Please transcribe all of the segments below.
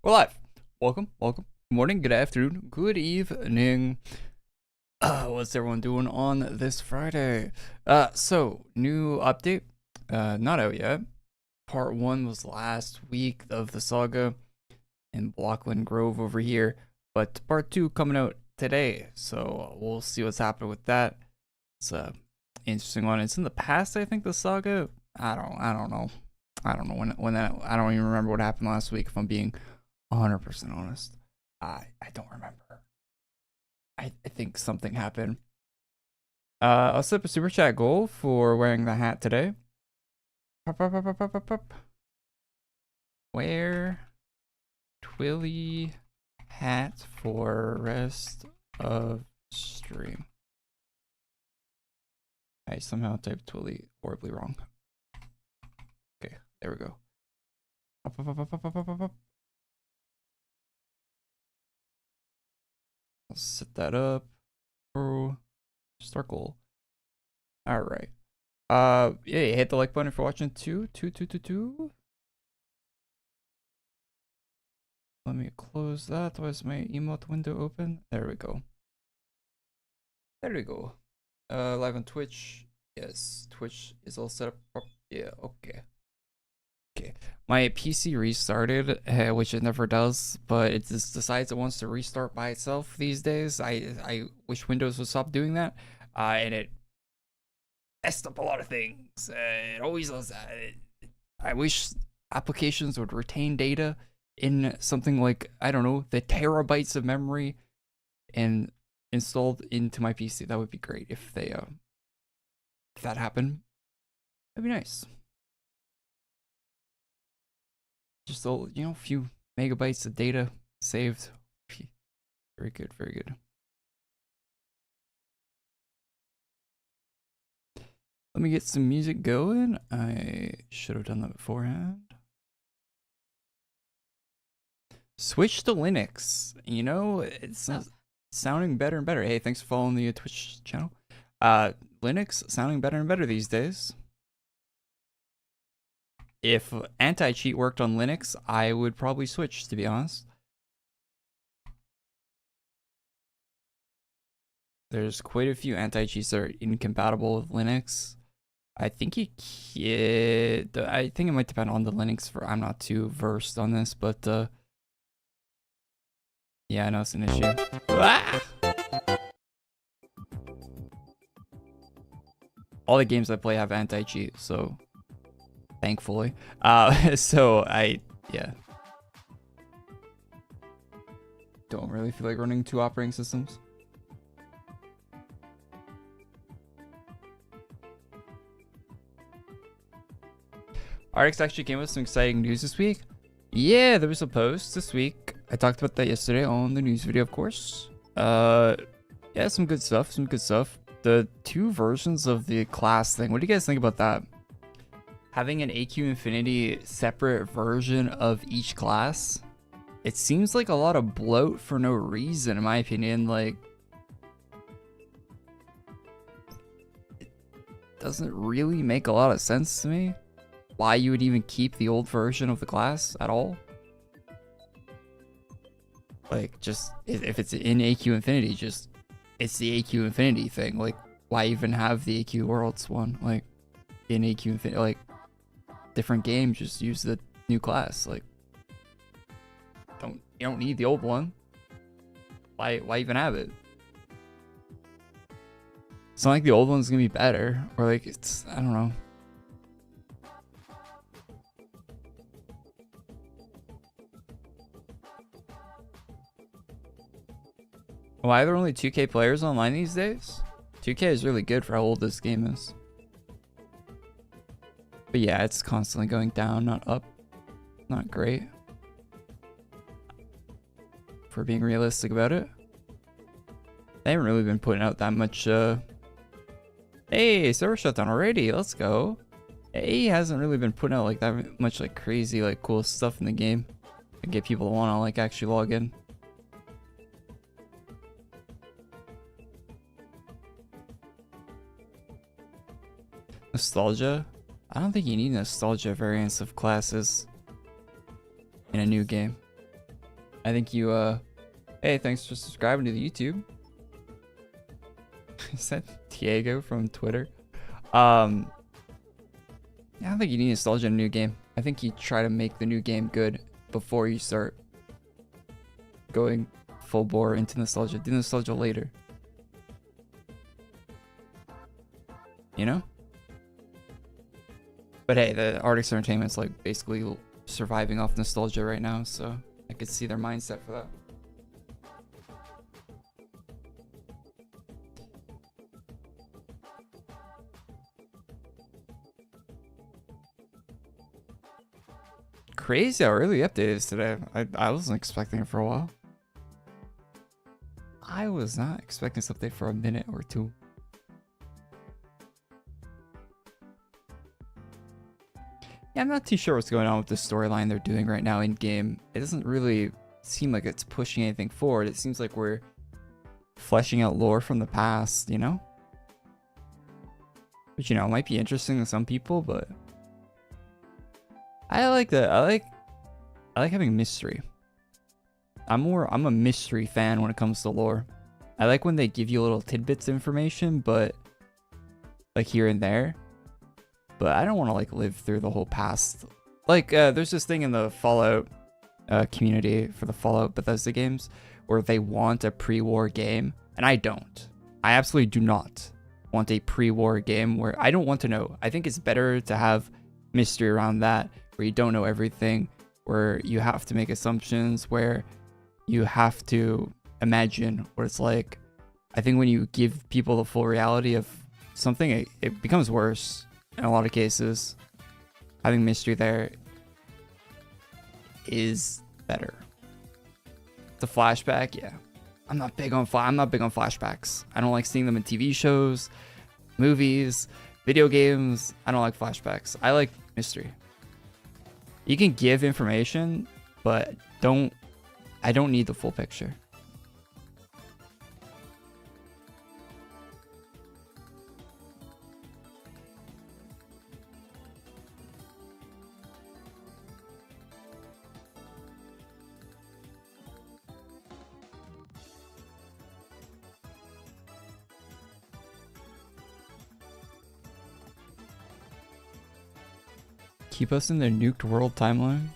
We're live. Welcome. Good morning, good afternoon, good evening. What's everyone doing on this Friday? So new update. Not out yet. Part 1 was last week of the Saga in Blockland Grove over here, but part 2 coming out today. So we'll see what's happening with that. It's a interesting one. It's in the past, I think, the Saga. I don't know. I don't know when that. I don't even remember what happened last week, if I'm being 100% honest. I don't remember. I think something happened. I'll set up a super chat goal for wearing the hat today. Wear Twilly hat for rest of stream. I somehow typed Twilly horribly wrong. Okay, there we go. I'll set that up. Start goal. All right. Yeah, hit the like button if you're watching too. Let me close that. Why is my emote window open? There we go. Live on Twitch. Yes, Twitch is all set up. Yeah, okay. My PC restarted, which it never does, but it just decides it wants to restart by itself these days. I wish Windows would stop doing that, and it messed up a lot of things. It always does that. I wish applications would retain data in something like, I don't know, the terabytes of memory and installed into my PC. That would be great if they if that happened. That'd be nice. Just a few megabytes of data saved. Very good. Let me get some music going. I should have done that beforehand. Switch to Linux. It's sounding better and better. Hey, thanks for following the Twitch channel. Linux sounding better and better these days. If anti-cheat worked on Linux, I would probably switch, to be honest. There's quite a few anti-cheats that are incompatible with Linux. I think I think it might depend on the Linux. I'm not too versed on this, but yeah, I know it's an issue. All the games I play have anti-cheat, so thankfully. So yeah. Don't really feel like running 2 operating systems. RX actually came with some exciting news this week. Yeah, there was a post this week. I talked about that yesterday on the news video, of course. Yeah, some good stuff. The 2 versions of the class thing. What do you guys think about that? Having an AQ Infinity separate version of each class, it seems like a lot of bloat for no reason, in my opinion. Like, it doesn't really make a lot of sense to me why you would even keep the old version of the class at all. Like, just if it's in AQ Infinity, just it's the AQ Infinity thing. Like, why even have the AQ Worlds one? Like, in AQ Infinity, like, different games, just use the new class. Like, you don't need the old one. Why even have it? It's not like the old one's gonna be better, or like it's, I don't know. Why are there only 2K players online these days? 2K is really good for how old this game is. But yeah, it's constantly going down, not up. Not great. For being realistic about it. They haven't really been putting out that much, Hey, server shutdown already, let's go. AE hasn't really been putting out like that much like crazy, like cool stuff in the game. To get people to wanna like actually log in. Nostalgia? I don't think you need nostalgia variants of classes in a new game. I think you, hey, thanks for subscribing to the YouTube. Is that Diego from Twitter? Yeah, I don't think you need nostalgia in a new game. I think you try to make the new game good before you start going full bore into nostalgia. Do nostalgia later. You know? But hey, the artist entertainment's like basically surviving off nostalgia right now, so I could see their mindset for that. Crazy how early the update is today. I wasn't expecting it for a while. I was not expecting this update for a minute or two. Yeah, I'm not too sure what's going on with the storyline they're doing right now in game. It doesn't really seem like it's pushing anything forward. It seems like we're fleshing out lore from the past, you know? Which, you know, might be interesting to some people, but I like that. I like having mystery. I'm a mystery fan when it comes to lore. I like when they give you little tidbits of information, but like here and there. But I don't want to like live through the whole past. Like there's this thing in the Fallout community for the Fallout Bethesda games where they want a pre-war game, and I don't. I absolutely do not want a pre-war game where I don't want to know. I think it's better to have mystery around that, where you don't know everything, where you have to make assumptions, where you have to imagine what it's like. I think when you give people the full reality of something, it becomes worse in a lot of cases. Having mystery there is better. The flashback, yeah. I'm not big on flashbacks. I don't like seeing them in TV shows, movies, video games. I don't like flashbacks. I like mystery. You can give information, but I don't need the full picture. Keep us in the nuked world timeline.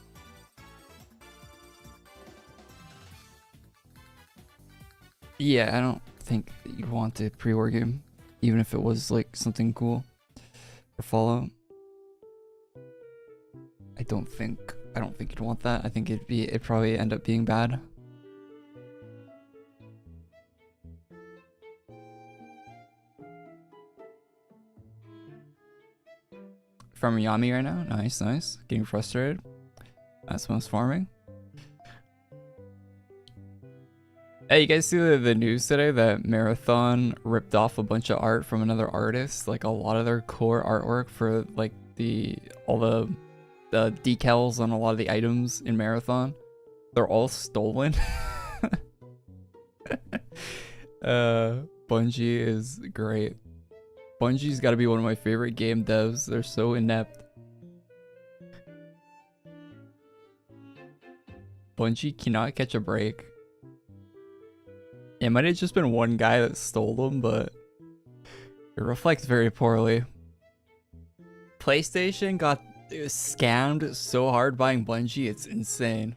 Yeah, I don't think that you'd want a pre-war game, even if it was like something cool for Fallout. I don't think you'd want that. I think it'd probably end up being bad. From Yami right now. Nice, nice. Getting frustrated. That's when farming. Hey, you guys see the news today that Marathon ripped off a bunch of art from another artist? Like a lot of their core artwork for like all the decals on a lot of the items in Marathon. They're all stolen. Bungie is great. Bungie's got to be one of my favorite game devs. They're so inept. Bungie cannot catch a break. It might have just been one guy that stole them, but it reflects very poorly. PlayStation got scammed so hard buying Bungie, it's insane.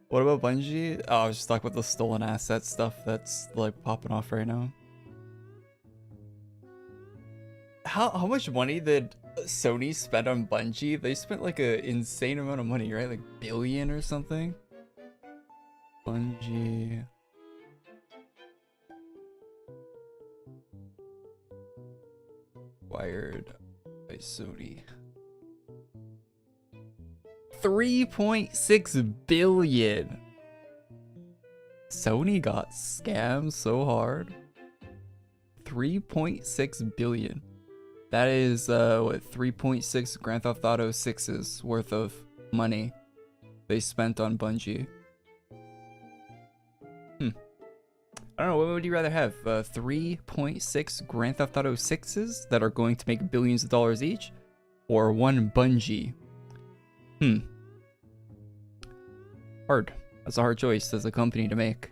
What about Bungie? Oh, I was just talking about the stolen asset stuff that's like popping off right now. How much money did Sony spend on Bungie? They spent like an insane amount of money, right? Like billion or something. Bungie. Acquired by Sony. 3.6 billion. Sony got scammed so hard. 3.6 billion. That is what 3.6 Grand Theft Auto 6's worth of money they spent on Bungie. I don't know, what would you rather have? 3.6 Grand Theft Auto 6's that are going to make billions of dollars each? Or one Bungie? hard. That's a hard choice as a company to make.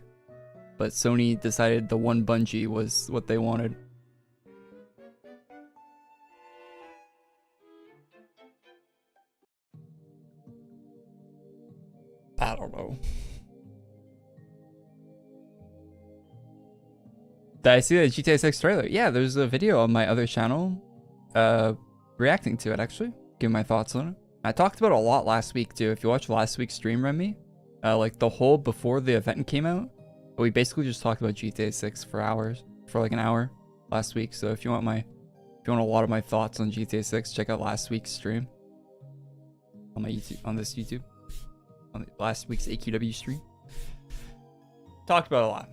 But Sony decided the one Bungie was what they wanted. I don't know. Did I see the GTA 6 trailer? Yeah, there's a video on my other channel reacting to it, actually. Giving my thoughts on it. I talked about it a lot last week, too. If you watched last week's stream, Remy, like the whole before the event came out, we basically just talked about GTA 6 for hours, for like an hour last week. So if you want a lot of my thoughts on GTA 6, check out last week's stream on my YouTube, on this YouTube, on last week's AQW stream. Talked about it a lot.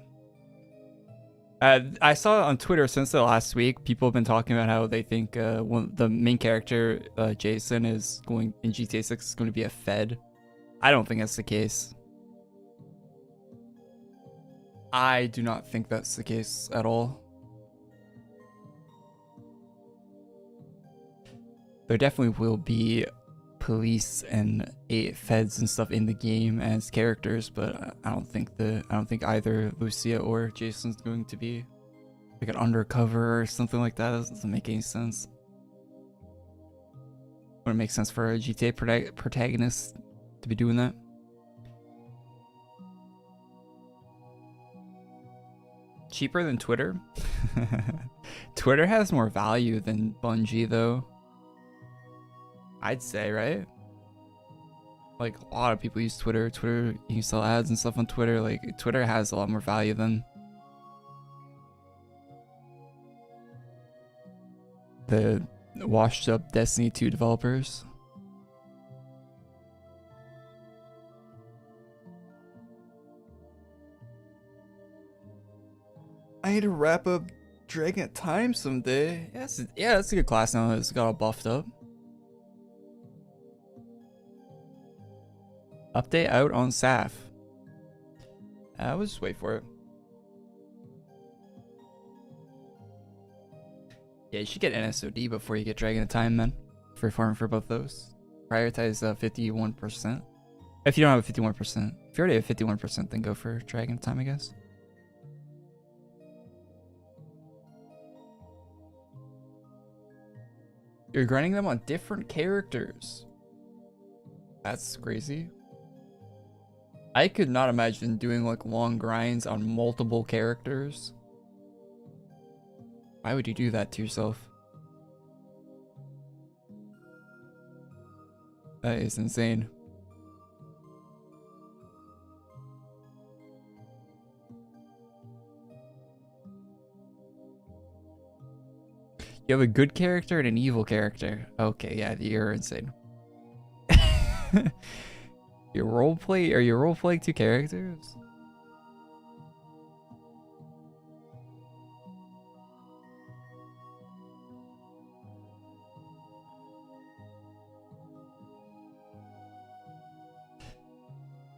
I saw on Twitter since the last week, people have been talking about how they think the main character, Jason, is going in GTA 6 is going to be a Fed. I don't think that's the case. I do not think that's the case at all. There definitely will be police and feds and stuff in the game as characters, but I don't think either Lucia or Jason's going to be like an undercover or something like that. That doesn't make any sense. Wouldn't make sense for a GTA protagonist to be doing that. Cheaper than Twitter? Twitter has more value than Bungie, though. I'd say, right? Like, a lot of people use Twitter. Twitter, you can sell ads and stuff on Twitter. Like, Twitter has a lot more value than the washed up Destiny 2 developers. I need to wrap up Dragon at Time someday. Yeah, that's a good class now. It's got all buffed up. Update out on SAF. We'll just wait for it. Yeah, you should get NSOD before you get Dragon of Time, man. For farming for both those. Prioritize 51%. If you don't have a 51%. If you already have 51%, then go for Dragon of Time, I guess. You're grinding them on different characters. That's crazy. I could not imagine doing like long grinds on multiple characters. Why would you do that to yourself? That is insane. You have a good character and an evil character. Okay, yeah, you're insane. You're roleplaying two characters?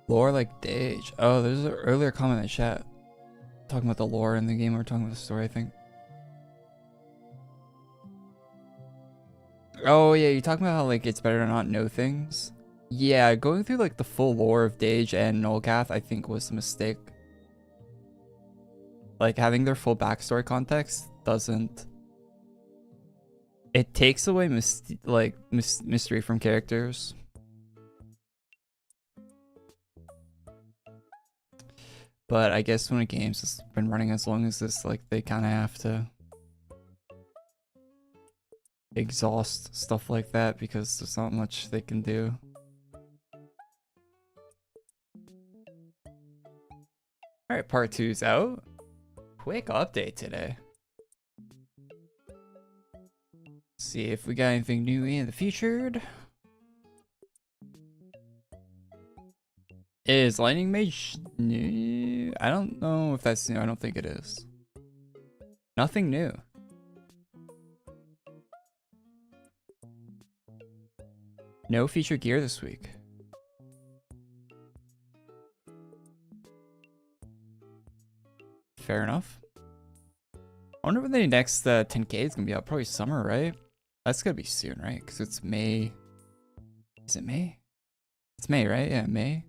Lore like Dage. Oh, there's an earlier comment in the chat talking about the lore in the game. We're talking about the story, I think. Oh yeah, you're talking about how like it's better to not know things. Yeah, going through like the full lore of Dage and Nullcath, I think was a mistake. Like having their full backstory context doesn't. It takes away mystery from characters. But I guess when a game's just been running as long as this, like they kind of have to exhaust stuff like that because there's not much they can do. Alright, part 2's out. Quick update today. See if we got anything new in the future. Is Lightning Mage new? I don't know if that's new. I don't think it is. Nothing new. No featured gear this week. Fair enough. I wonder when the next 10K is gonna be out. Probably summer, right? That's gonna be soon, right? Because it's May. Is it May? It's May, right? Yeah, May.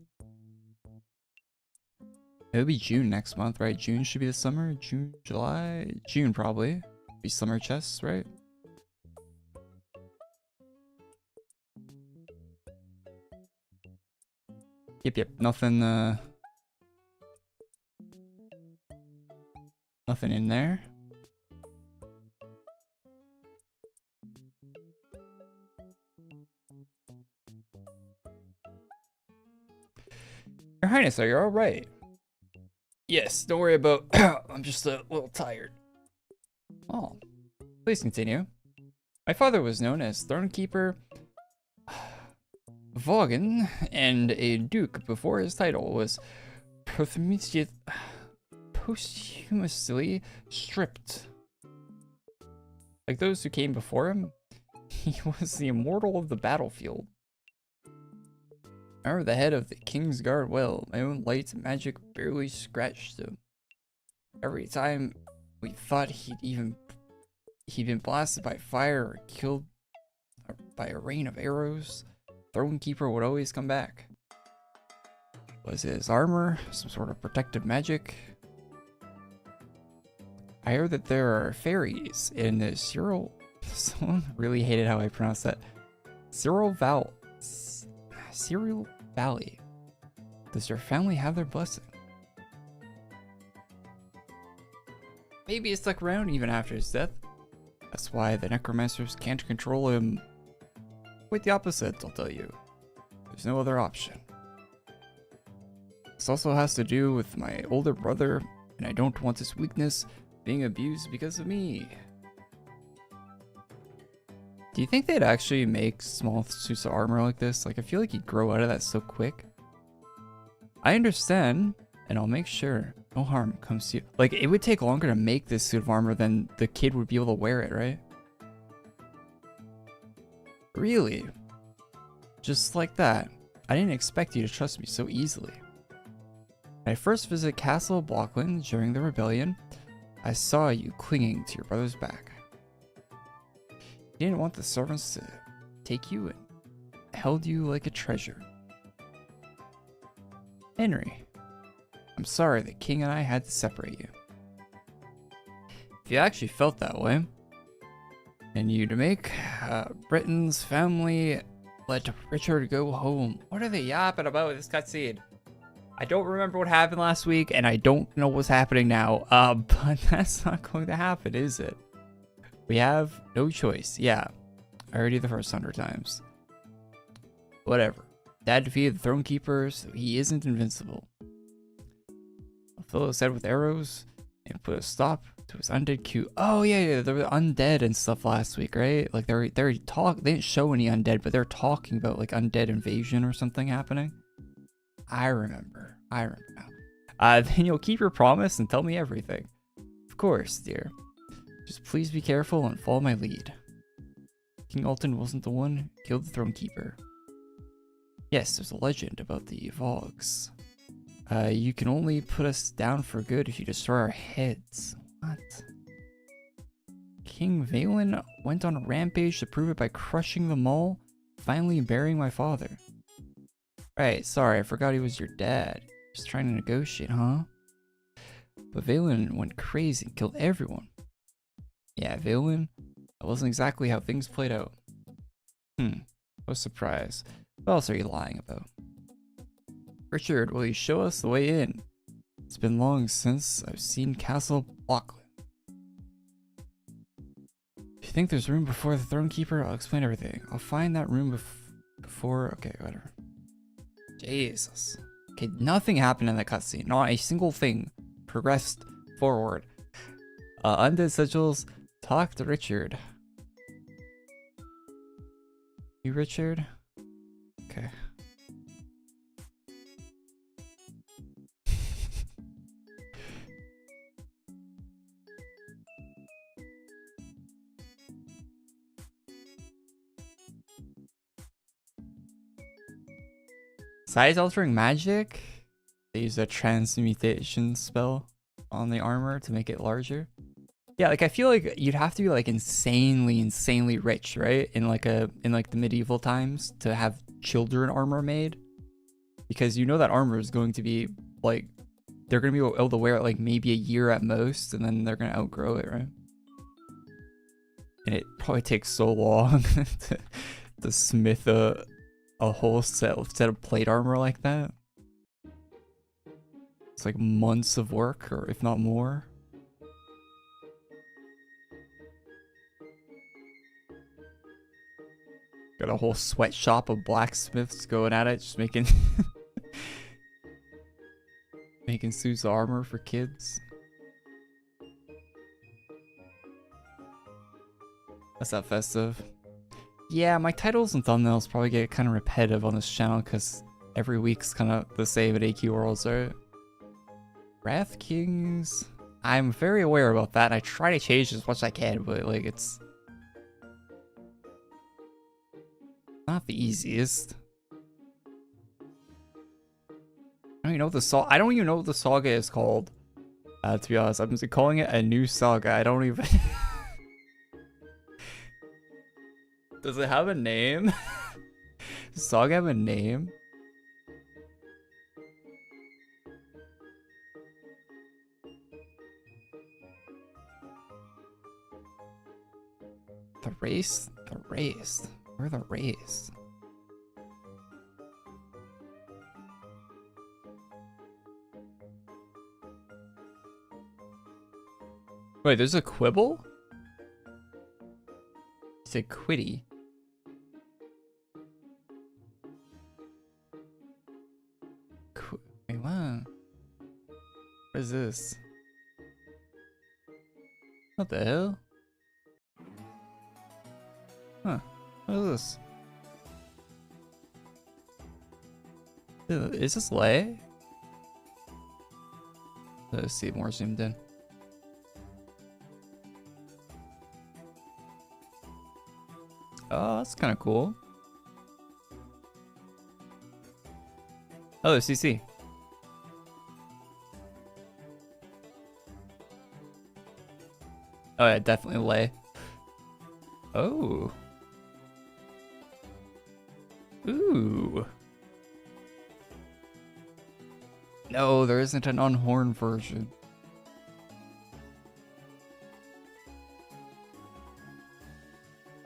It would be June next month, right? June should be the summer. June, July, June probably. Be summer chests, right? Yep. Nothing, nothing in there. Your Highness, are you alright? Yes, don't worry about... I'm just a little tired. Oh, please continue. My father was known as Thronekeeper Vaughan, and a duke before his title was posthumously stripped. Like those who came before him, he was the immortal of the battlefield. I remember the head of the King's Guard well. My own light magic barely scratched him. Every time we thought he'd been blasted by fire or killed by a rain of arrows, Thronekeeper would always come back. Was his armor some sort of protective magic? I heard that there are fairies in the Cyril. Someone really hated how I pronounced that. Cyril Valley. Does your family have their blessing? Maybe he stuck around even after his death. That's why the necromancers can't control him. Quite the opposite, I'll tell you. There's no other option. This also has to do with my older brother, and I don't want his weakness being abused because of me. Do you think they'd actually make small suits of armor like this? Like, I feel like he'd grow out of that so quick. I understand, and I'll make sure no harm comes to you. Like, it would take longer to make this suit of armor than the kid would be able to wear it, right? Really? Just like that. I didn't expect you to trust me so easily. When I first visited Castle Blockland during the rebellion, I saw you clinging to your brother's back. You didn't want the servants to take you and held you like a treasure. Henry, I'm sorry the king and I had to separate you. If you actually felt that way, and you to make Britain's family let Richard go home. What are they yapping about with this cutscene? I don't remember what happened last week, and I don't know what's happening now. But that's not going to happen, is it? We have no choice. Yeah, I heard you the first 100 times. Whatever. Dad defeated the Thronekeeper, so he isn't invincible. I'll fill his head with arrows and put a stop to his undead queue. Oh yeah, there were undead and stuff last week, right? Like they didn't show any undead, but they're talking about like undead invasion or something happening. I remember now. Then you'll keep your promise and tell me everything. Of course, dear. Just please be careful and follow my lead. King Alton wasn't the one who killed the Thronekeeper. Yes, there's a legend about the Vogs. You can only put us down for good if you destroy our heads. What? King Valen went on a rampage to prove it by crushing them all, finally burying my father. Right, sorry, I forgot he was your dad. Just trying to negotiate, huh? But Valen went crazy and killed everyone. Yeah, Valen, that wasn't exactly how things played out. What a surprise. What else are you lying about? Richard, will you show us the way in? It's been long since I've seen Castle Blockland. If you think there's room before the Thronekeeper, I'll explain everything. I'll find that room before... Okay, whatever. Jesus. Okay, nothing happened in that cutscene. Not a single thing progressed forward. Undead Sigils, talk to Richard. You, Richard? Okay. Size altering magic? They use a transmutation spell on the armor to make it larger. Yeah, like I feel like you'd have to be like insanely rich, right? In like the medieval times to have children armor made. Because you know that armor is going to be like they're gonna be able to wear it like maybe a year at most, and then they're gonna outgrow it, right? And it probably takes so long to smith a whole set of plate armor like that. It's like months of work, or if not more. Got a whole sweatshop of blacksmiths going at it, just making making suits of armor for kids. That's not festive. Yeah, my titles and thumbnails probably get kind of repetitive on this channel because every week's kind of the same at AQ Worlds, right? Wrath Kings. I'm very aware about that. I try to change as much as I can, but like it's not the easiest. I don't even know what the saga is called. To be honest, I'm just calling it a new saga. I don't even. Does it have a name? Does saga have a name? The race? The race. Where the race? Wait, there's a quibble? You said quitty. Wait, what? What is this? What the hell? Huh. What is this? Is this Lay? Let's see, more zoomed in. Oh, that's kind of cool. Oh, there's CC. Oh, yeah, definitely Lay. Oh. Ooh. No, there isn't an unhorned version.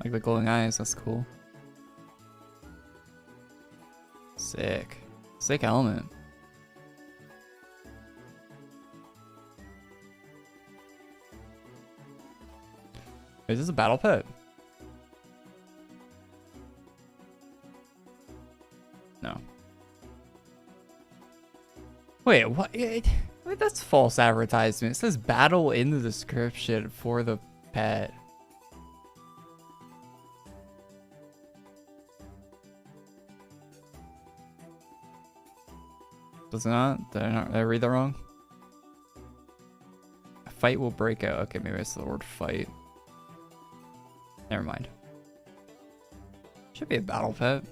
Like the glowing eyes, that's cool. Sick. Sick element. Is this a battle pet? No. Wait, what? Wait, that's false advertisement. It says battle in the description for the pet. Does it not? Did I read that wrong? A fight will break out. Okay, maybe it's the word fight. Never mind. Should be a battle pet.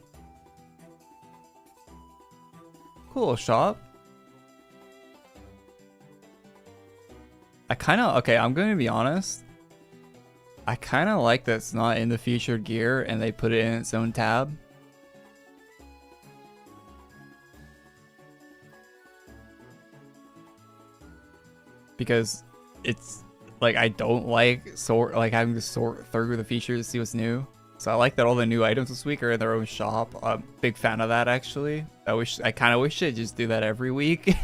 Cool little shop. I kind of, okay, I'm going to be honest. I kind of like that it's not in the featured gear and they put it in its own tab. Because it's like I don't like having to sort through the features to see what's new. So I like that all the new items this week are in their own shop. I'm a big fan of that actually. I kind of wish they'd just do that every week.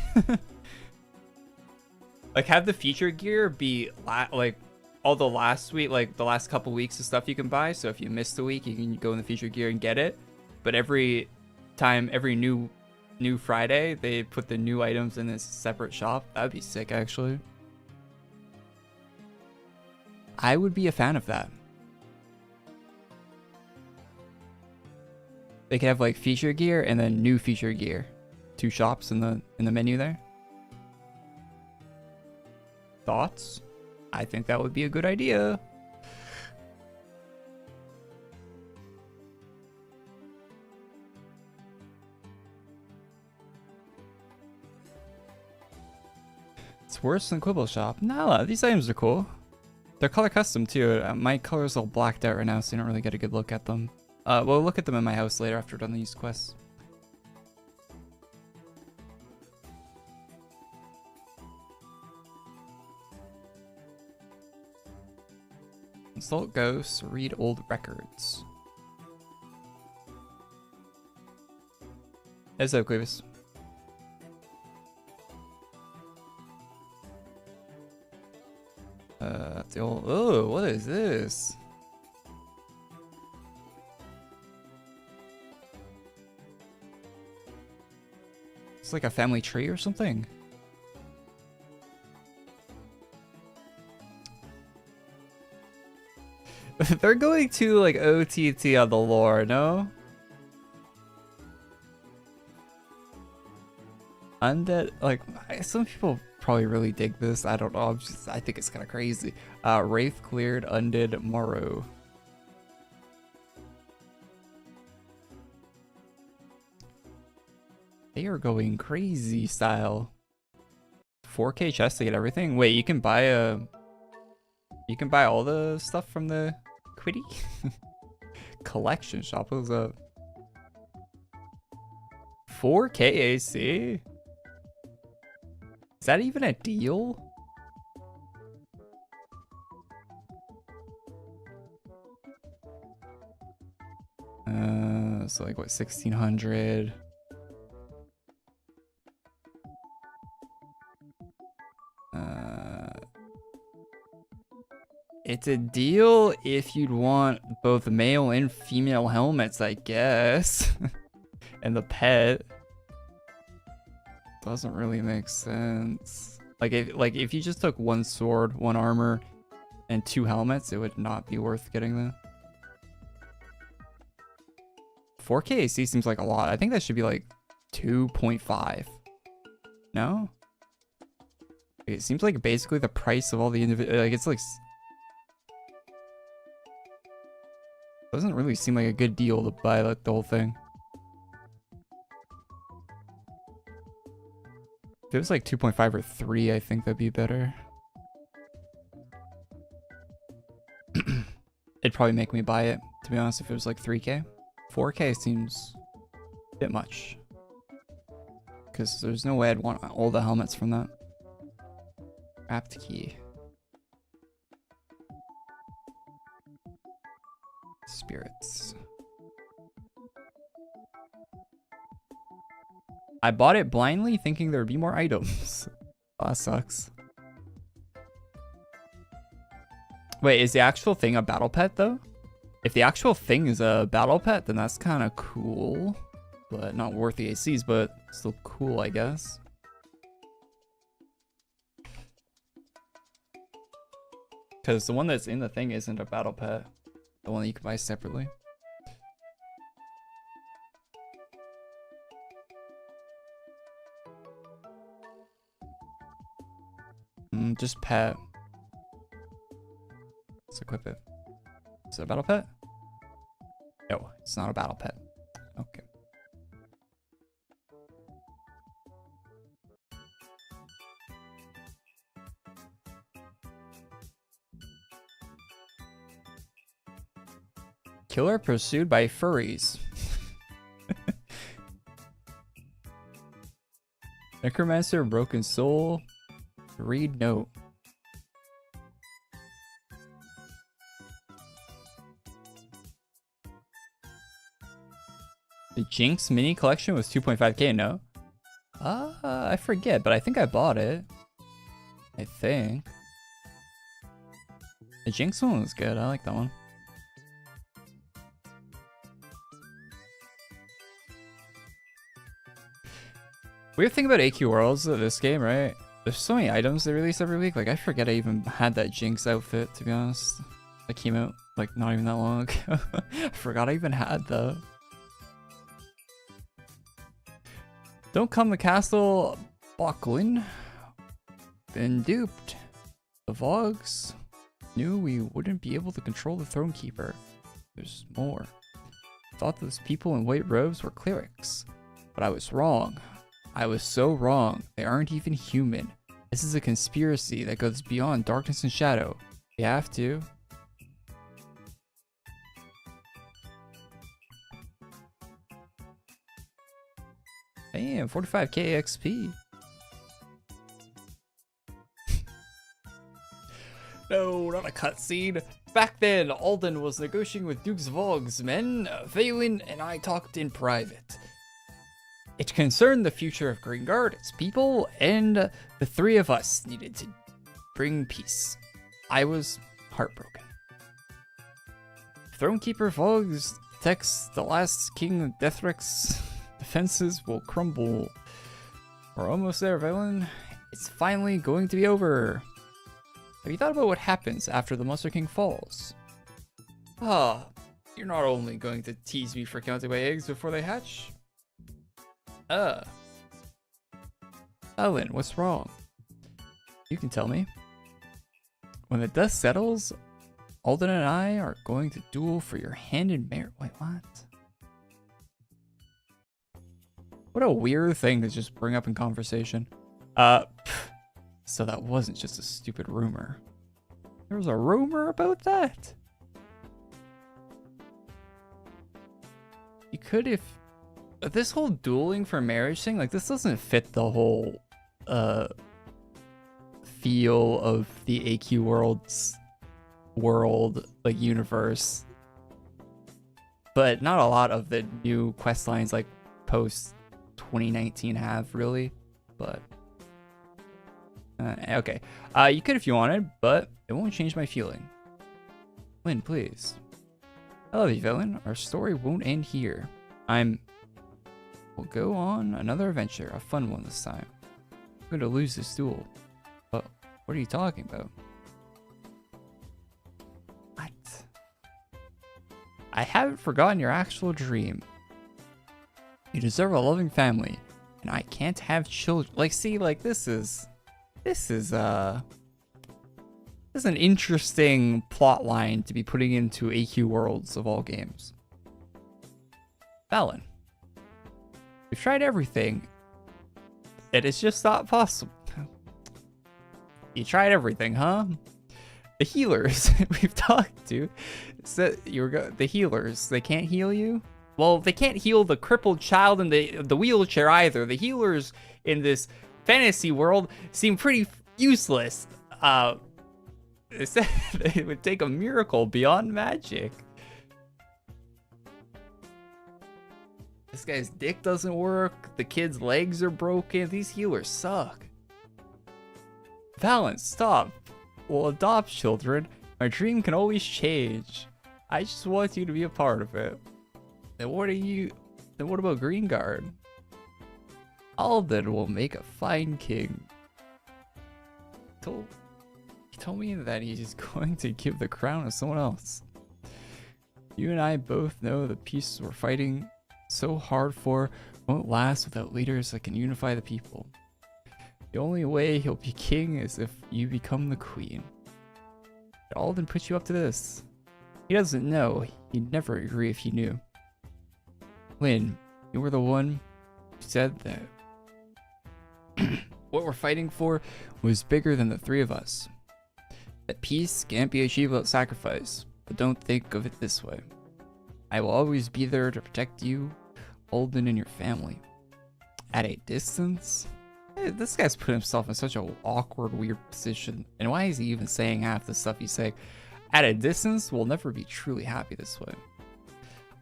Like have the featured gear be like all the last week, like the last couple weeks of stuff you can buy. So if you missed a week, you can go in the featured gear and get it. But every time, every new Friday, they put the new items in this separate shop. That'd be sick, actually. I would be a fan of that. They could have like feature gear and then new feature gear. 2 shops in the menu there. Thoughts? I think that would be a good idea. It's worse than Quibble Shop. No, these items are cool. They're color custom too. My color's all blacked out right now, so you don't really get a good look at them. We'll look at them in my house later after we're done these quests. Consult ghosts, read old records. What's up, Clevis? The old, oh, what is this? It's like a family tree or something. They're going to like OTT on the lore, no? Undead, like some people probably really dig this. I don't know. I think it's kind of crazy. Wraith cleared undead morrow. They are going crazy style. 4K chest to get everything. Wait, you can buy all the stuff from the Quiddy collection shop. What was up? 4K AC? Is that even a deal? So like what, 1600? It's a deal if you'd want both male and female helmets, I guess. And the pet. Doesn't really make sense. Like if you just took one sword, one armor, and 2 helmets, it would not be worth getting them. 4K AC seems like a lot. I think that should be like 2.5. No? It seems like basically the price of all the individual. Like it's like. Doesn't really seem like a good deal to buy like the whole thing. If it was like 2.5 or 3, I think that'd be better. It'd probably make me buy it, to be honest, if it was like 3K. 4K seems a bit much. Because there's no way I'd want all the helmets from that. Wrapped key. Spirits. I bought it blindly thinking there would be more items. Oh, that sucks. Wait, is the actual thing a battle pet though? If the actual thing is a battle pet, then that's kind of cool. But not worth the ACs, but still cool, I guess. Because the one that's in the thing isn't a battle pet. The one that you can buy separately. Just pet. Let's equip it. Is it a battle pet? No, it's not a battle pet. Okay. Killer pursued by furries. Necromancer, broken soul. Read note. The Jinx mini collection was 2.5K, no? I forget, but I think I bought it. I think. The Jinx one was good. I like that one. Weird thing about AQ Worlds of this game, right? There's so many items they release every week. Like, I forget I even had that Jinx outfit, to be honest. That came out, like, not even that long ago. I forgot I even had that. Don't come to Castle Bocklin. Been duped. The Vogs knew we wouldn't be able to control the Throne Keeper. There's more. Thought those people in white robes were clerics. But I was wrong. I was so wrong. They aren't even human. This is a conspiracy that goes beyond darkness and shadow. We have to. Damn, 45K XP. No, not a cutscene. Back then, Alden was negotiating with Duke's Vogue's men. Valen and I talked in private. It concerned the future of Greenguard, its people, and the three of us needed to bring peace. I was heartbroken. Thronekeeper Vogues texts the last king of Deathrick's defenses will crumble. We're almost there, Valen. It's finally going to be over. Have you thought about what happens after the Monster King falls? Ah, you're not only going to tease me for counting my eggs before they hatch. Valen, what's wrong? You can tell me. When the dust settles, Alden and I are going to duel for your hand in marriage. Wait, what? What a weird thing to just bring up in conversation. So that wasn't just a stupid rumor. There was a rumor about that? You could if... This whole dueling for marriage thing, like, this doesn't fit the whole, feel of the AQ world, like, universe. But not a lot of the new quest lines, like, post 2019 have, really. But... okay. You could if you wanted, but it won't change my feeling. Lynn, please. I love you, Valen. Our story won't end here. We'll go on another adventure, a fun one this time. I'm going to lose this duel. But what are you talking about? What? I haven't forgotten your actual dream. You deserve a loving family, and I can't have children. Like, see, like, this is an interesting plot line to be putting into AQ Worlds of all games. Valen, we've tried everything, and it's just not possible. You tried everything, huh? The healers we've talked to said the healers, they can't heal you? Well, they can't heal the crippled child in the wheelchair either. The healers in this fantasy world seem pretty useless. They said it would take a miracle beyond magic. This guy's dick doesn't work. The kid's legs are broken. These healers suck. Valen, stop. We'll adopt children. My dream can always change. I just want you to be a part of it. Then what about Greenguard? Alden will make a fine king. He told me that he's going to give the crown to someone else. You and I both know the peace we're fighting so hard for won't last without leaders that can unify the people. The only way he'll be king is if you become the queen. Did Alden put you up to this? He doesn't know. He'd never agree if he knew. Lynn, you were the one who said that what we're fighting for was bigger than the three of us. That peace can't be achieved without sacrifice, but don't think of it this way. I will always be there to protect you, Alden, and your family. At a distance? This guy's put himself in such an awkward, weird position. And why is he even saying half the stuff he's saying? At a distance, we'll never be truly happy this way.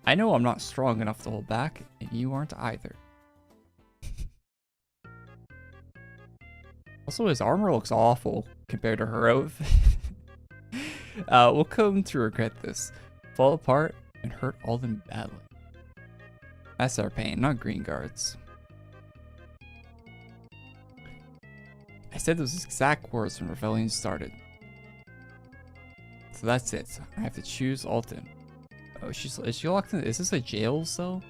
I know I'm not strong enough to hold back, and you aren't either. Also, his armor looks awful compared to her outfit. We'll come to regret this. Fall apart and hurt Alden badly. That's our pain, not Greenguard's. I said those exact words when rebellion started. So that's it. I have to choose Alden. Oh, is she locked in? Is this a jail cell?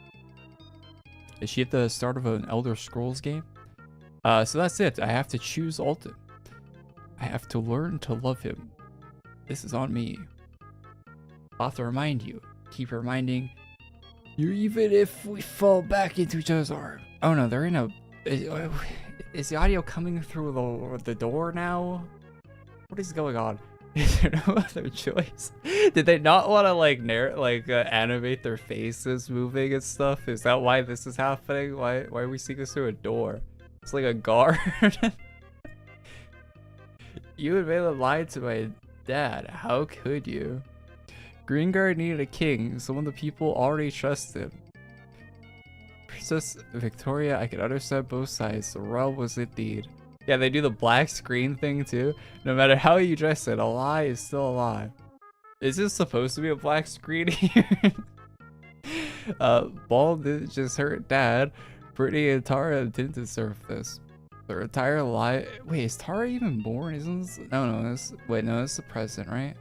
Is she at the start of an Elder Scrolls game? So that's it. I have to choose Alden. I have to learn to love him. This is on me. I'll have to remind you. Keep reminding you even if we fall back into each other's arms. Oh no, they're in a... Is the audio coming through the door now? What is going on? Is there no other choice? Did they not want to like animate their faces moving and stuff? Is that why this is happening? Why are we seeing this through a door? It's like a guard. You and Valen lied to my dad. How could you? Green Guard needed a king, someone the people already trusted. Princess Victoria, I could understand both sides. The royal was indeed. Yeah, they do the black screen thing too. No matter how you dress it, a lie is still a lie. Is this supposed to be a black screen here? Ball didn't just hurt Dad. Brittany and Tara didn't deserve this. Their entire life. Wait, is Tara even born? Isn't this? No, this. Wait, no, this is the president, right?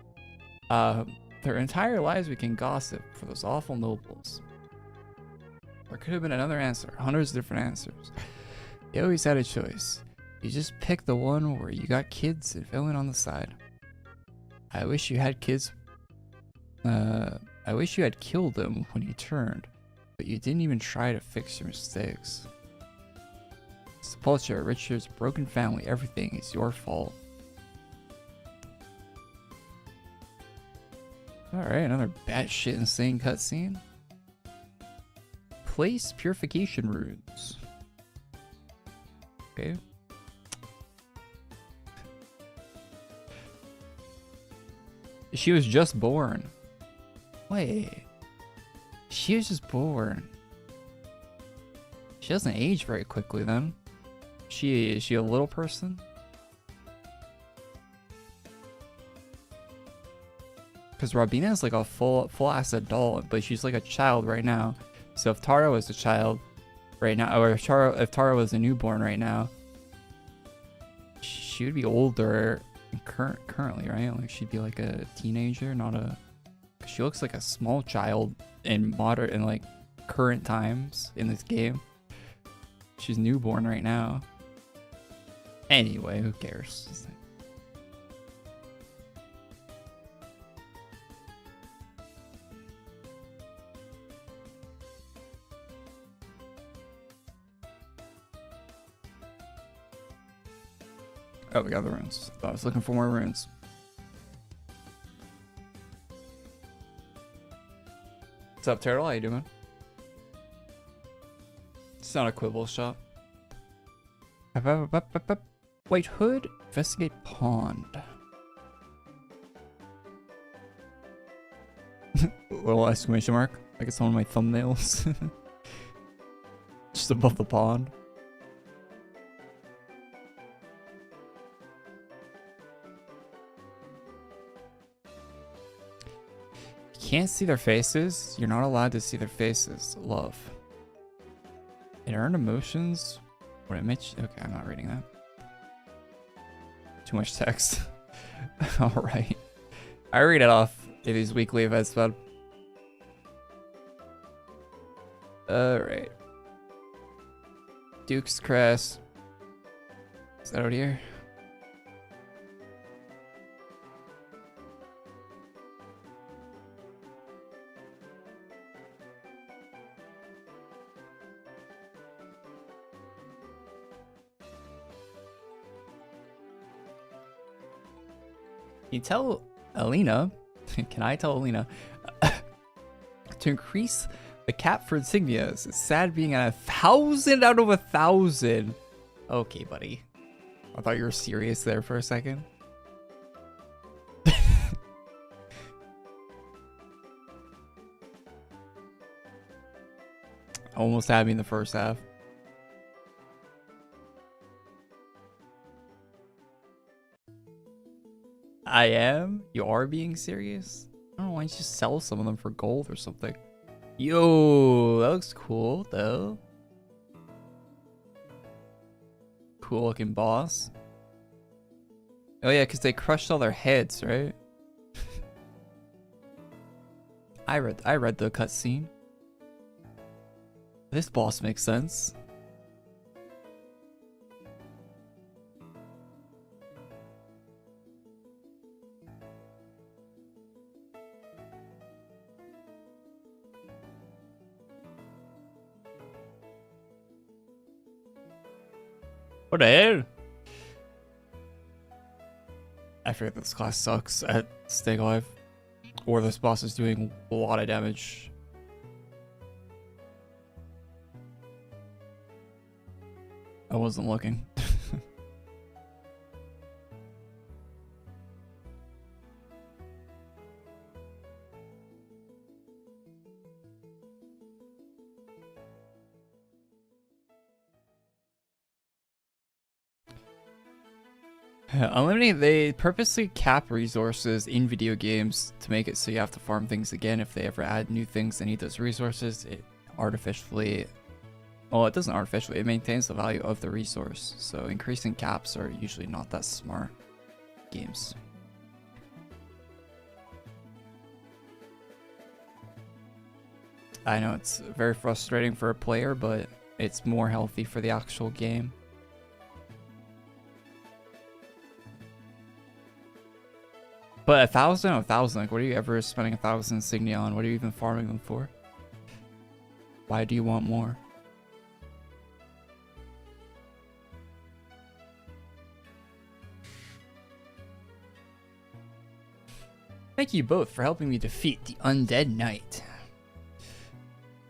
Their entire lives we can gossip for those awful nobles. There could have been another answer. Hundreds of different answers. You always had a choice. You just picked the one where you got kids and villain on the side. I wish you had kids. I wish you had killed them when you turned, but you didn't even try to fix your mistakes. Sepultura, Richard's broken family, everything is your fault. Alright, another batshit insane cutscene. Place purification runes. Okay. She was just born. Wait. She was just born. She doesn't age very quickly then. Is she a little person? Because Robina is like a full ass adult, but she's like a child right now. So if Tara was a child right now, or if Tara was a newborn right now, she would be older currently, right? Like she'd be like a teenager, not a. She looks like a small child in like current times in this game. She's newborn right now. Anyway, who cares? Oh, we got the runes. I was looking for more runes. What's up, Turtle? How you doing? It's not a quibble shop. White Hood, investigate pond. Little exclamation mark. Like it's one of my thumbnails. Just above the pond. Can't see their faces. You're not allowed to see their faces. Love. It earned emotions. What it makes. Okay, I'm not reading that. Too much text. Alright. I read it off in these weekly events, bud. Alright. Duke's Crest. Is that out here? Can you tell Alina, can I tell Alina, to increase the cap for insignias? It's sad being at 1,000 out of 1,000. Okay, buddy. I thought you were serious there for a second. Almost had me in the first half. I am? You are being serious? I don't know, why don't you just sell some of them for gold or something? Yo, that looks cool though. Cool looking boss. Oh yeah, because they crushed all their heads, right? I read the cutscene. This boss makes sense. What the hell? I forget this class sucks at staying alive. Or this boss is doing a lot of damage. I wasn't looking. Unlimited, they purposely cap resources in video games to make it so you have to farm things again. If they ever add new things that need those resources, it artificially, well, it doesn't artificially, it maintains the value of the resource. So increasing caps are usually not that smart games. I know it's very frustrating for a player, but it's more healthy for the actual game. But 1,000, like, what are you ever spending 1,000 insignia on? What are you even farming them for? Why do you want more? Thank you both for helping me defeat the Undead Knight.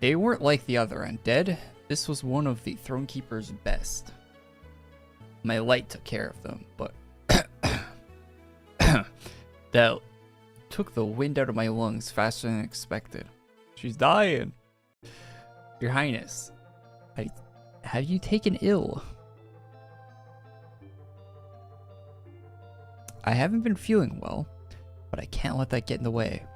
They weren't like the other undead. This was one of the Thronekeeper's best. My light took care of them, but that took the wind out of my lungs faster than expected. She's dying. Your Highness, have you taken ill? I haven't been feeling well, but I can't let that get in the way.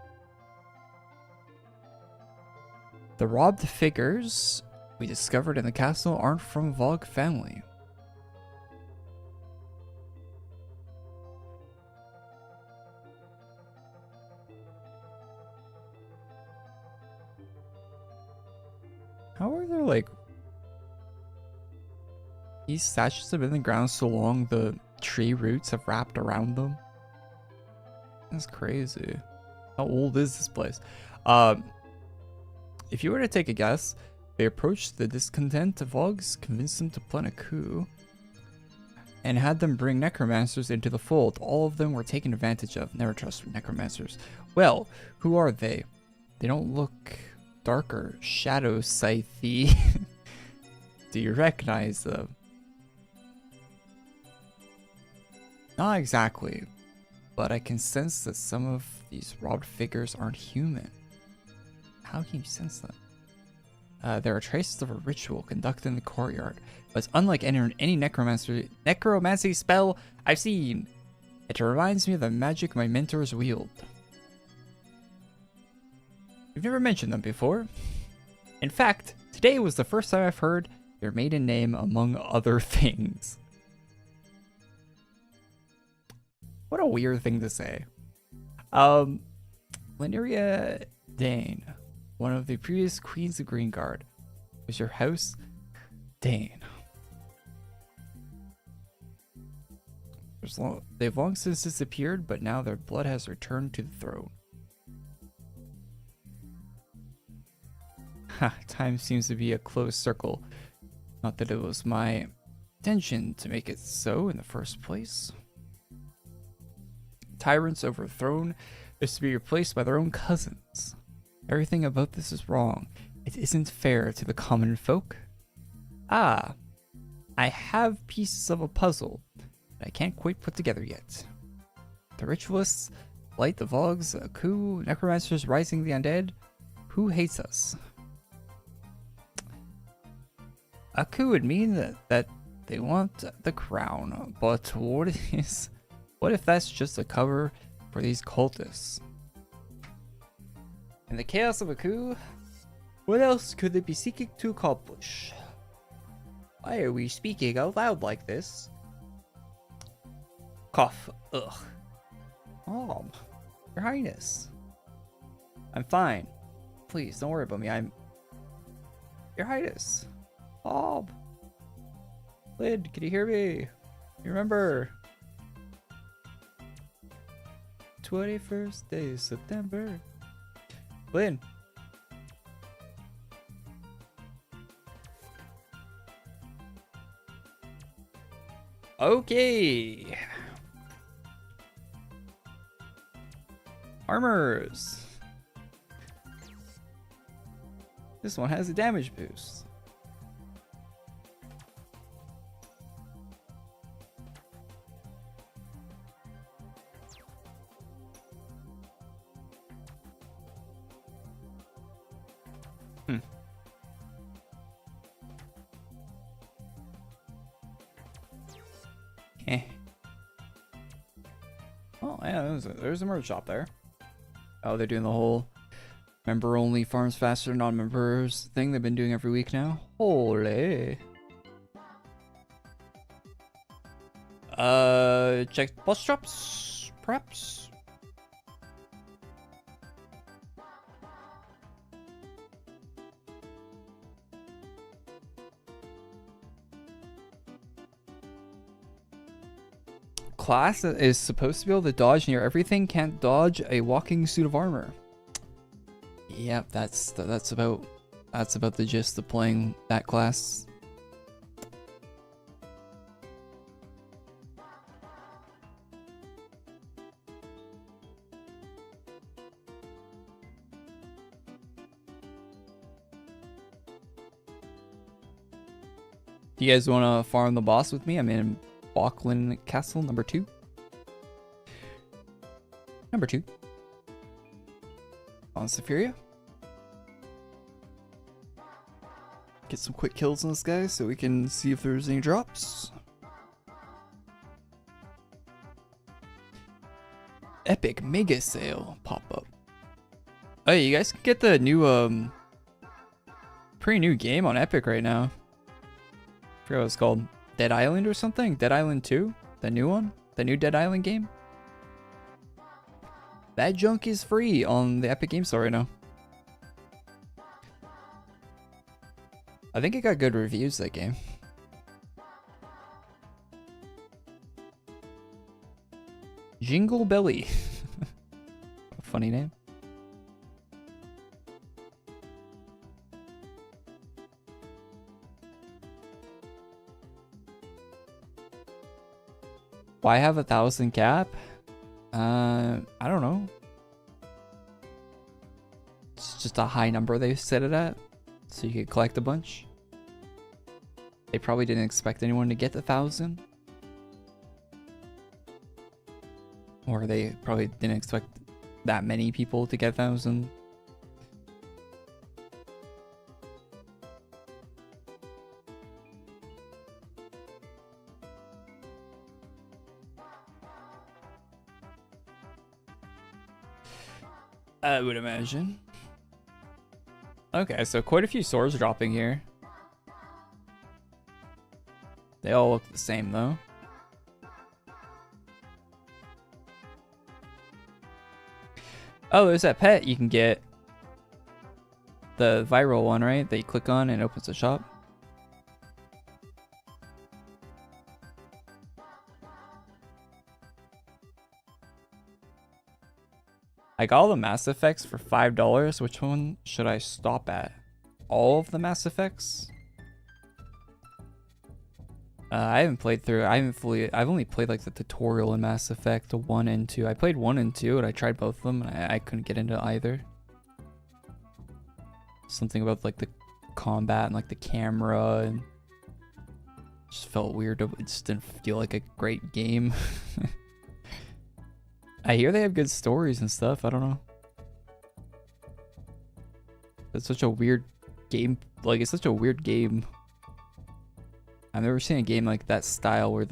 The robbed figures we discovered in the castle aren't from Vogue family. How are there, like, these statues have been in the ground so long the tree roots have wrapped around them? That's crazy. How old is this place? If you were to take a guess, they approached the discontent Vogues, convinced them to plan a coup, and had them bring necromancers into the fold. All of them were taken advantage of. Never trust necromancers. Well, who are they? They don't look darker, shadow scythy. Do you recognize them? Not exactly, but I can sense that some of these robbed figures aren't human. How can you sense them? There are traces of a ritual conducted in the courtyard, but it's unlike any necromancy spell I've seen. It reminds me of the magic my mentors wield. You've never mentioned them before. In fact, today was the first time I've heard your maiden name among other things. What a weird thing to say. Lyneria Dane, one of the previous queens of Greengard. Was your house Dane? They've long since disappeared, but now their blood has returned to the throne. Time seems to be a closed circle. Not that it was my intention to make it so in the first place. Tyrants overthrown is to be replaced by their own cousins. Everything about this is wrong. It isn't fair to the common folk. I have pieces of a puzzle that I can't quite put together yet. The ritualists, light the Vogues, a coup, necromancers rising the undead. Who hates us? A coup would mean that they want the crown, but what if that's just a cover for these cultists? In the chaos of a coup, what else could they be seeking to accomplish? Why are we speaking out loud like this? Cough. Ugh. Your Highness. I'm fine. Please, don't worry about me. Your Highness. Lyd, can you hear me? You remember? 21st day of September. Lyn. Okay. Armors. This one has a damage boost. yeah, there's a merch shop there. Oh, they're doing the whole member only farms faster non-members thing they've been doing every week now. Holy. Check bus drops, perhaps. Class is supposed to be able to dodge near everything, can't dodge a walking suit of armor. Yep, that's about the gist of playing that class. Do you guys want to farm the boss with me? I'm in Auckland Castle number 2. Number 2. On Sephiria. Get some quick kills on this guy so we can see if there's any drops. Epic mega sale pop up. Oh, you guys can get the new pretty new game on Epic right now. I forgot what it's called. Dead Island or something? Dead Island 2? The new one? The new Dead Island game? That junk is free on the Epic Game Store right now. I think it got good reviews, that game. Jingle Belly. Funny name. Why have 1,000 cap? I don't know. It's just a high number they set it at, so you could collect a bunch. They probably didn't expect anyone to get 1,000. Or they probably didn't expect that many people to get 1,000. I would imagine. Okay, so quite a few swords dropping here. They all look the same though. Oh, there's that pet you can get. The viral one, right? That you click on and it opens the shop. I got all the Mass Effects for $5. Which one should I stop at? All of the Mass Effects? I haven't played through. I've only played like the tutorial in Mass Effect 1 and 2. I played 1 and 2 and I tried both of them and I couldn't get into either. Something about like the combat and like the camera and just felt weird. It just didn't feel like a great game. I hear they have good stories and stuff. I don't know. It's such a weird game. Like, it's such a weird game. I've never seen a game like that style where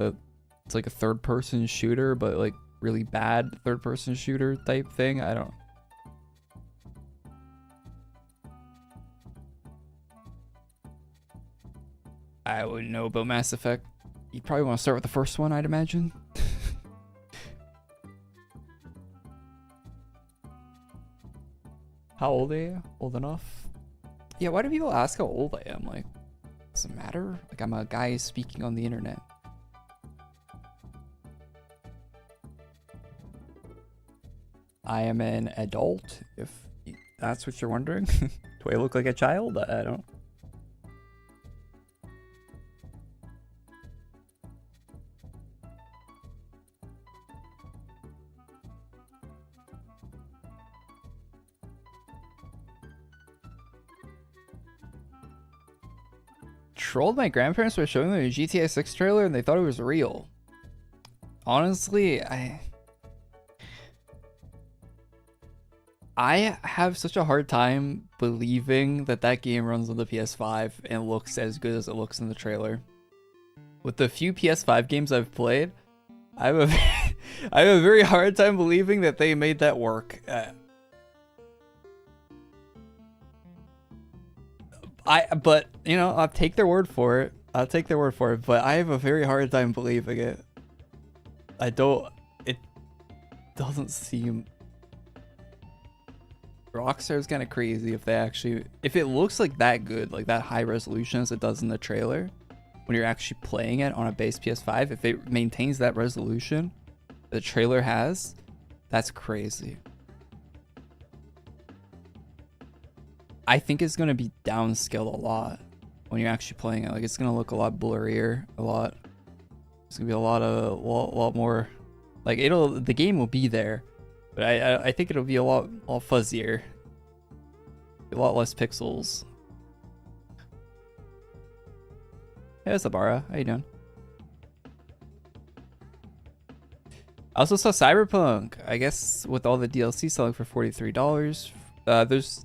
it's like a third-person shooter, but like really bad third-person shooter type thing. I don't. I wouldn't know about Mass Effect. You'd probably want to start with the first one, I'd imagine. How old are you? Old enough? Yeah, why do people ask how old I am? Like, does it matter? Like, I'm a guy speaking on the internet. I am an adult, if that's what you're wondering. Do I look like a child? I don't. Trolled my grandparents by showing them a GTA 6 trailer and they thought it was real. Honestly, I have such a hard time believing that that game runs on the PS5 and looks as good as it looks in the trailer. With the few PS5 games I've played, I have a I have a very hard time believing that they made that work. But you know, I'll take their word for it. I'll take their word for it. But I have a very hard time believing it. I don't. It doesn't seem. Rockstar's kind of crazy if they actually, if it looks like that good, like that high resolution as it does in the trailer, when you're actually playing it on a base PS5, if it maintains that resolution the trailer has, that's crazy. I think it's going to be downscaled a lot when you're actually playing it. Like, it's going to look a lot blurrier, a lot. It's going to be a lot more, like, the game will be there, but I think it'll be a lot fuzzier, a lot less pixels. Hey, what's up, Ara? How you doing? I also saw Cyberpunk. I guess with all the DLC selling for $43. There's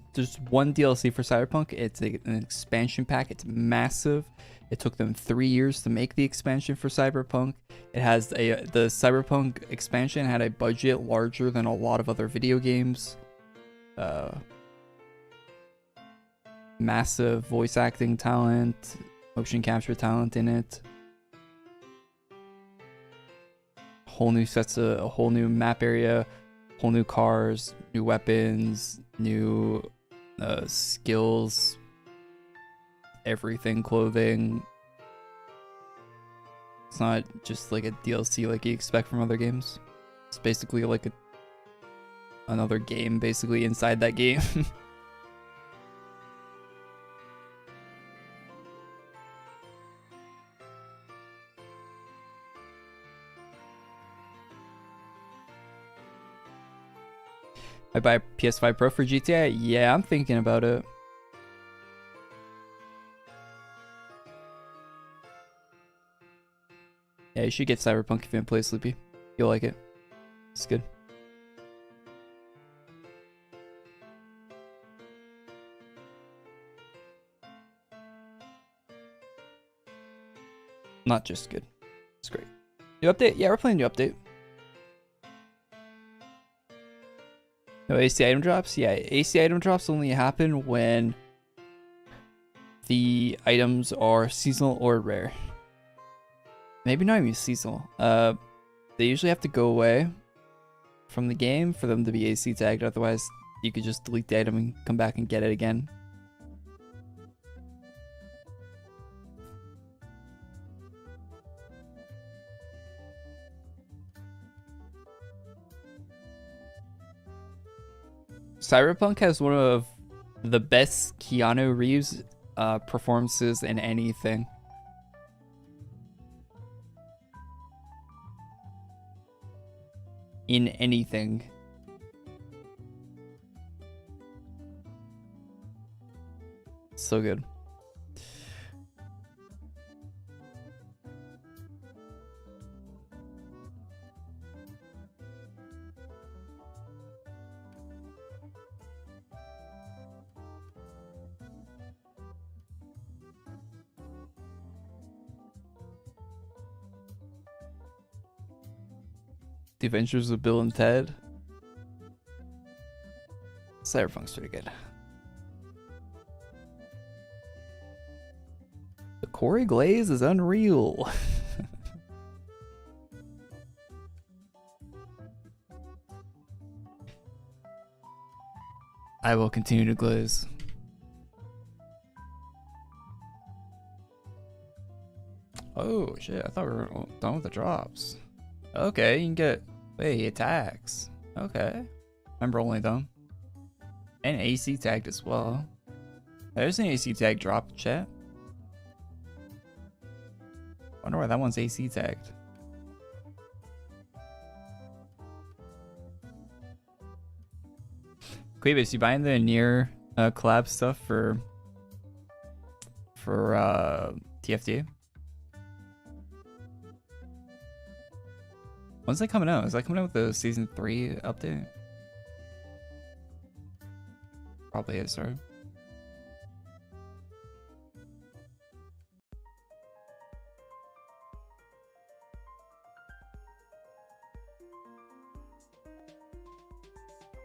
one DLC for Cyberpunk. It's an expansion pack. It's massive. It took them 3 years to make the expansion for Cyberpunk. It has the Cyberpunk expansion had a budget larger than a lot of other video games. Massive voice acting talent, motion capture talent in it. Whole new sets of a whole new map area, whole new cars, new weapons, new skills, everything, clothing. It's not just like a DLC like you expect from other games. It's basically like another game basically inside that game. I buy a PS5 Pro for GTA? Yeah, I'm thinking about it. Yeah, you should get Cyberpunk if you haven't played Sleepy. You'll like it. It's good. Not just good. It's great. New update? Yeah, we're playing new update. No AC item drops? Yeah, AC item drops only happen when the items are seasonal or rare. Maybe not even seasonal. They usually have to go away from the game for them to be AC tagged. Otherwise, you could just delete the item and come back and get it again. Cyberpunk has one of the best Keanu Reeves performances in anything. In anything. So good. The Adventures of Bill and Ted. Cyberpunk's pretty good. The Korey glaze is unreal. I will continue to glaze. Oh shit, I thought we were done with the drops. Okay, you can get... Wait, he attacks. Okay. Remember only though. And AC tagged as well. There's an AC tag drop, chat. Wonder why that one's AC tagged. Quibus, you buying the near collab stuff for TFT? When's that coming out? Is that coming out with the season 3 update? Probably is, right?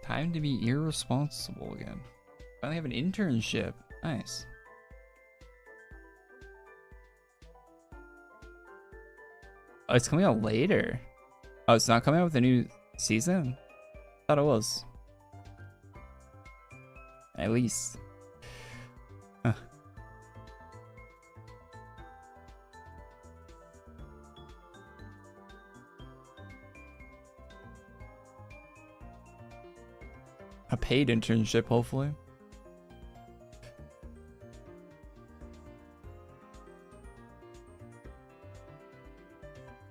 Time to be irresponsible again. Finally have an internship. Nice. Oh, it's coming out later. Oh, it's not coming out with a new season? I thought it was. At least. Huh. A paid internship, hopefully.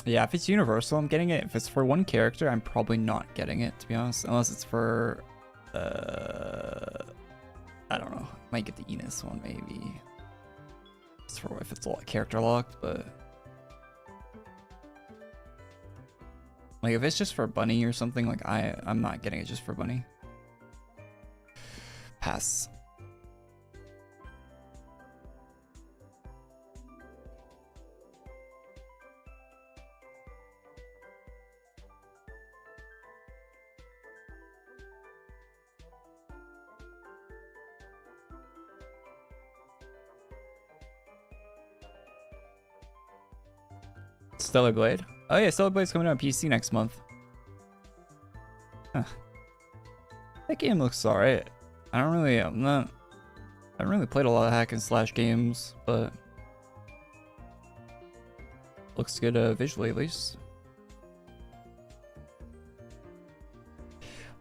Yeah, if it's universal, I'm getting it. If it's for one character, I'm probably not getting it, to be honest. Unless it's for, I don't know. Might get the Enos one, maybe. It's for if it's a lot character locked, but... Like, if it's just for Bunny or something, like, I'm not getting it just for Bunny. Pass. Stellar Blade. Oh yeah, Stellar Blade's coming out on PC next month. Huh. That game looks alright. I haven't really played a lot of hack and slash games, but looks good visually at least.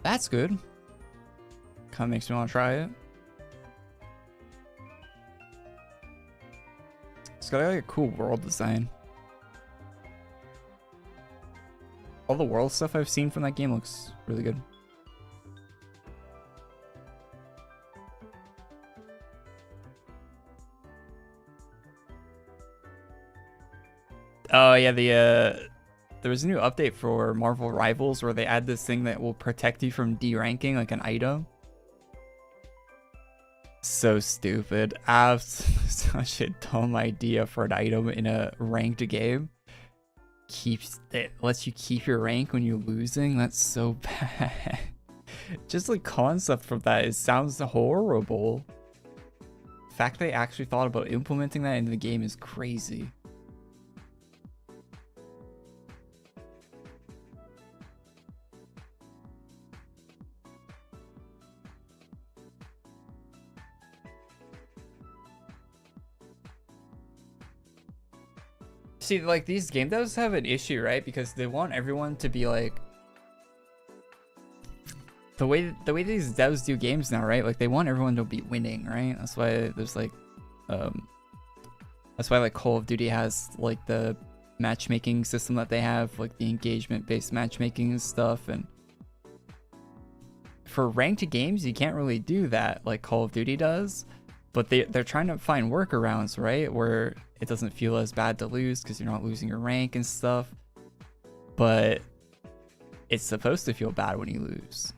That's good. Kind of makes me want to try it. It's got like a cool world design. All the world stuff I've seen from that game looks really good. Oh yeah, there was a new update for Marvel Rivals where they add this thing that will protect you from deranking, like an item. So stupid. Such a dumb idea for an item in a ranked game. It lets you keep your rank when you're losing. That's so bad. Just the concept from that, it sounds horrible. The fact they actually thought about implementing that into the game is crazy. See, like, these game devs have an issue, right? Because they want everyone to be like the way these devs do games now, right? Like, they want everyone to be winning, right? That's why there's like that's why like Call of Duty has like the matchmaking system that they have, like the engagement based matchmaking and stuff. And for ranked games, you can't really do that like Call of Duty does. But they're trying to find workarounds, right? Where it doesn't feel as bad to lose because you're not losing your rank and stuff. But it's supposed to feel bad when you lose.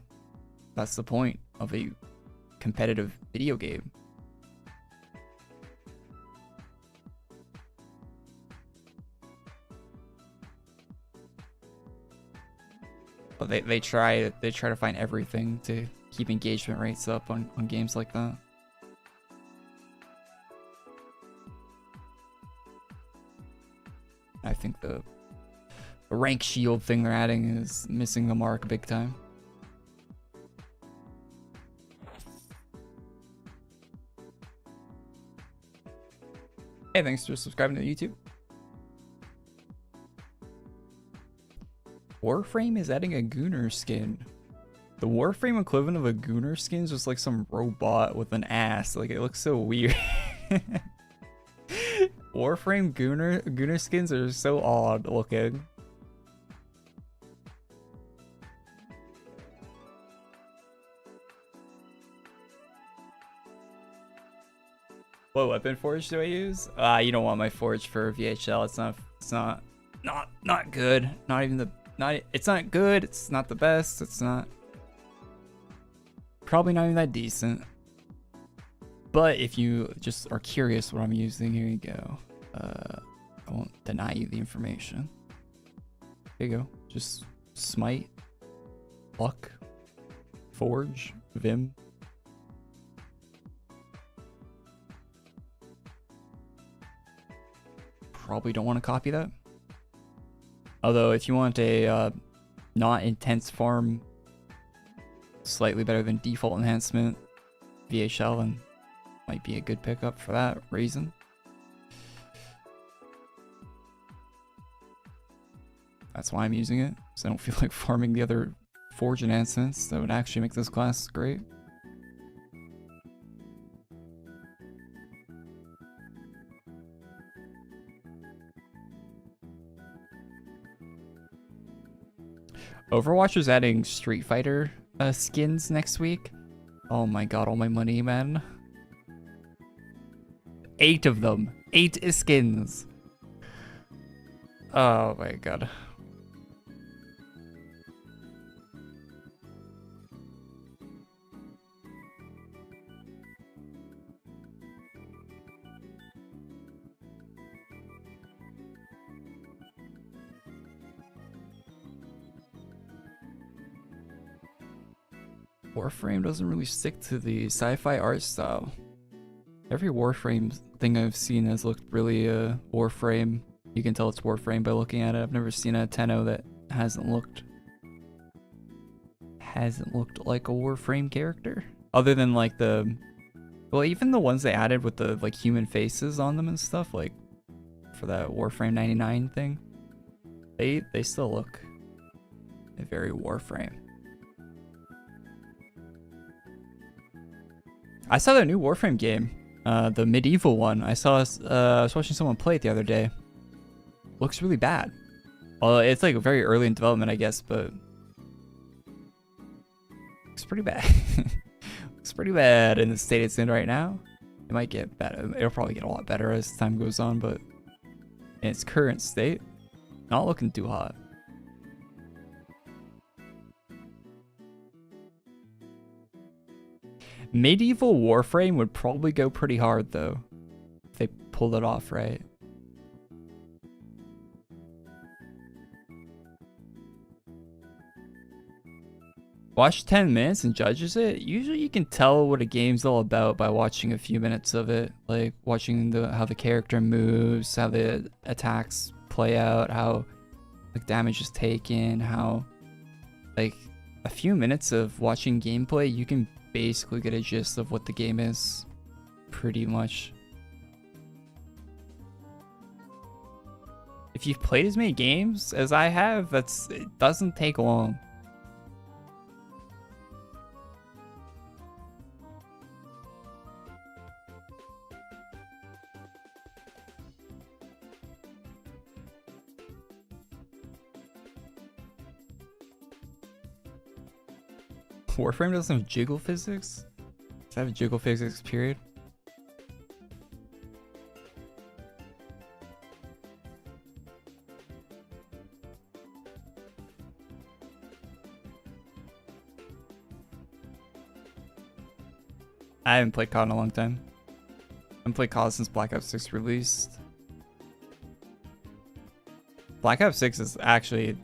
That's the point of a competitive video game. But they try to find everything to keep engagement rates up on games like that. I think the rank shield thing they're adding is missing the mark big time. Hey, thanks for subscribing to YouTube. Warframe is adding a Gunner skin. The Warframe equivalent of a Gunner skin is just like some robot with an ass. Like, it looks so weird. Warframe Gunner skins are so odd looking. What weapon forge do I use? You don't want my forge for VHL. It's not good. Not even the it's not good. It's not the best. It's not probably not even that decent. But if you just are curious what I'm using, here you go. I won't deny you the information. Here you go. Just smite, luck, Forge, Vim. Probably don't want to copy that. Although if you want a not intense farm, slightly better than default enhancement, VHL, and might be a good pickup for that reason. That's why I'm using it, so I don't feel like farming the other Forge enhancements that would actually make this class great. Overwatch is adding Street Fighter skins next week. Oh my god, all my money, man. 8 of them. 8 skins. Oh my god. Warframe doesn't really stick to the sci-fi art style. Every Warframe thing I've seen has looked really Warframe. You can tell it's Warframe by looking at it. I've never seen a Tenno that hasn't looked like a Warframe character. Other than like well, even the ones they added with the like human faces on them and stuff, like for that Warframe 99 thing, they still look very Warframe. I saw the new Warframe game, the medieval one. I was watching someone play it the other day. Looks really bad. Well, it's like very early in development, I guess, but looks pretty bad. Looks pretty bad in the state it's in right now. It might get better. It'll probably get a lot better as time goes on, but in its current state, not looking too hot. Medieval Warframe would probably go pretty hard though, if they pulled it off right. Watch 10 minutes and judges it. Usually you can tell what a game's all about by watching a few minutes of it. Like watching how the character moves, how the attacks play out, how like damage is taken, how like a few minutes of watching gameplay, you can basically get a gist of what the game is, pretty much. If you've played as many games as I have, it doesn't take long. Warframe doesn't have jiggle physics? Does it have jiggle physics, period? I haven't played COD in a long time. I haven't played COD since Black Ops 6 released. Black Ops 6 is actually...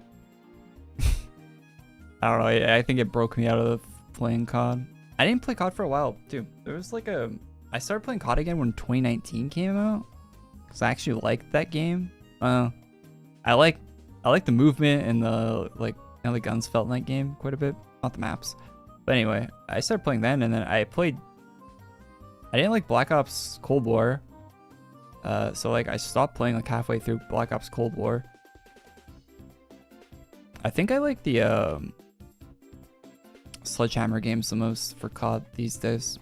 I don't know, I think it broke me out of playing COD. I didn't play COD for a while, too. There was like I started playing COD again when 2019 came out. Because I actually liked that game. I like the movement and the, like, how the guns felt in that game quite a bit. Not the maps. But anyway, I started playing then, and then I didn't like Black Ops Cold War. So like I stopped playing like halfway through Black Ops Cold War. I think I like the Sledgehammer games the most for COD these days.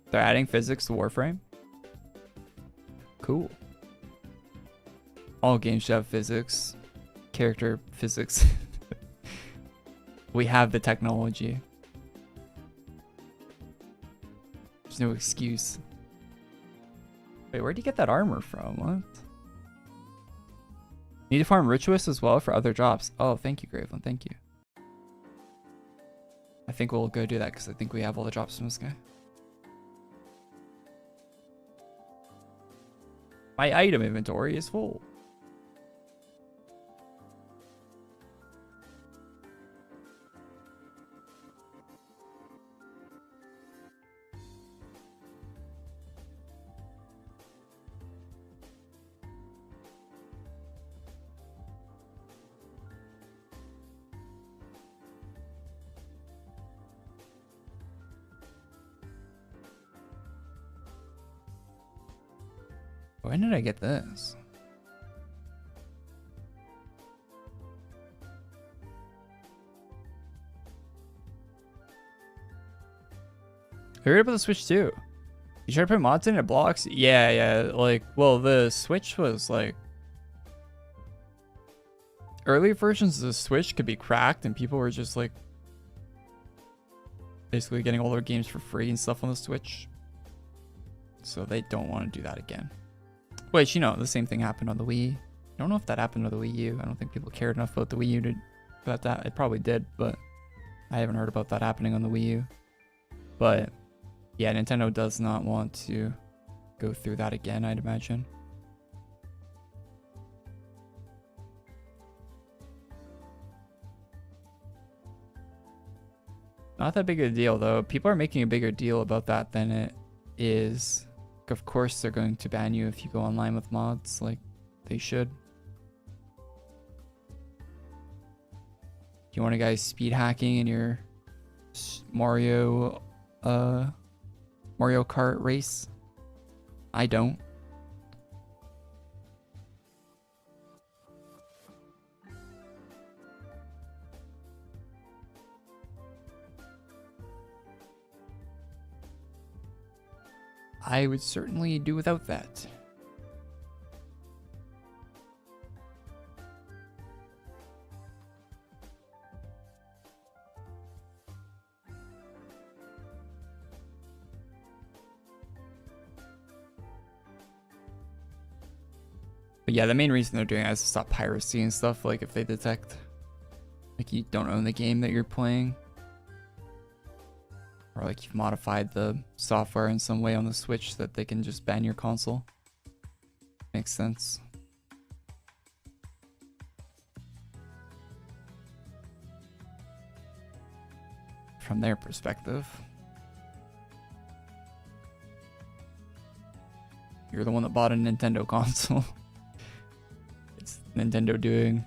They're adding physics to Warframe? Cool. All games should have physics. Character physics. We have the technology. There's no excuse. Wait, where'd you get that armor from? What? Need to farm Rituous as well for other drops. Oh, thank you, Graveland. Thank you. I think we'll go do that because I think we have all the drops from this guy. My item inventory is full. When did I get this? I heard about the Switch too. You try to put mods in, it blocks? Yeah. Like, well, the Switch was like... early versions of the Switch could be cracked and people were just like... basically getting all their games for free and stuff on the Switch. So they don't want to do that again. Which, you know, the same thing happened on the Wii. I don't know if that happened on the Wii U. I don't think people cared enough about the Wii U to... about that. It probably did, but... I haven't heard about that happening on the Wii U. But... yeah, Nintendo does not want to go through that again, I'd imagine. Not that big of a deal, though. People are making a bigger deal about that than it is. Of course, they're going to ban you if you go online with mods, like they should. You want a guy speed hacking in your Mario Kart race? I don't. I would certainly do without that. But yeah, the main reason they're doing it is to stop piracy and stuff. Like if they detect like you don't own the game that you're playing, or like you've modified the software in some way on the Switch, that they can just ban your console. Makes sense. From their perspective. You're the one that bought a Nintendo console. It's Nintendo doing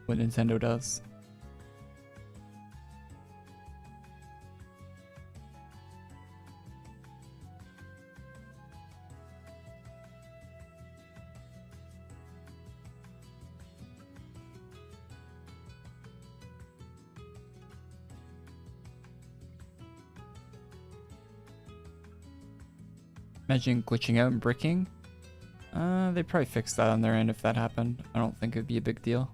what Nintendo does. Imagine glitching out and bricking. They'd probably fix that on their end if that happened. I don't think it'd be a big deal.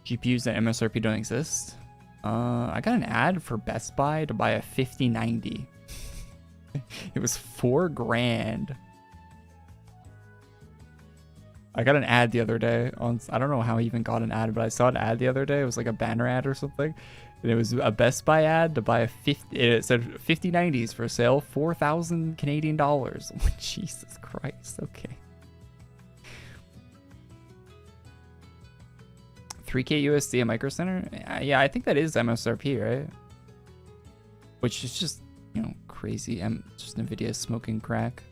GPUs at MSRP don't exist. I got an ad for Best Buy to buy a 5090. It was $4,000. I got an ad the other day on, I don't know how I even got an ad, but I saw an ad the other day. It was like a banner ad or something. And it was a Best Buy ad to buy a it said 5090s for sale, 4,000 Canadian dollars. Oh, Jesus Christ. Okay. 3K USD at Micro Center? Yeah, I think that is MSRP, right? Which is just, you know, crazy. Just Nvidia smoking crack.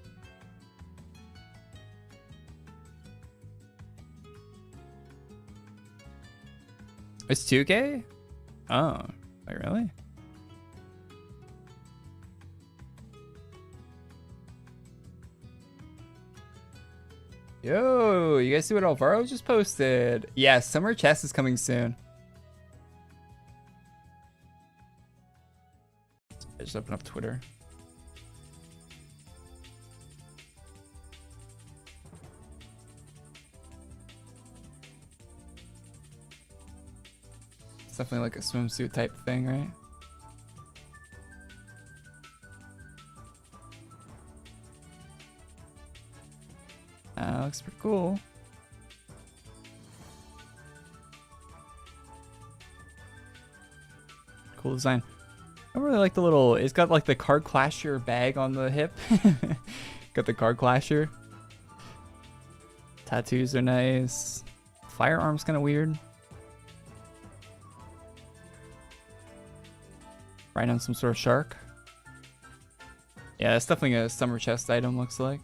It's 2K? Oh, wait, really? Yo, you guys see what Alvaro just posted? Yeah, Summer Chess is coming soon. I just open up Twitter. It's definitely like a swimsuit type thing, right? That looks pretty cool. Cool design. I really like the little, it's got like the card clasher bag on the hip. Got the card clasher. Tattoos are nice. Firearm's kind of weird. Right on some sort of shark. Yeah, it's definitely a summer chest item, looks like.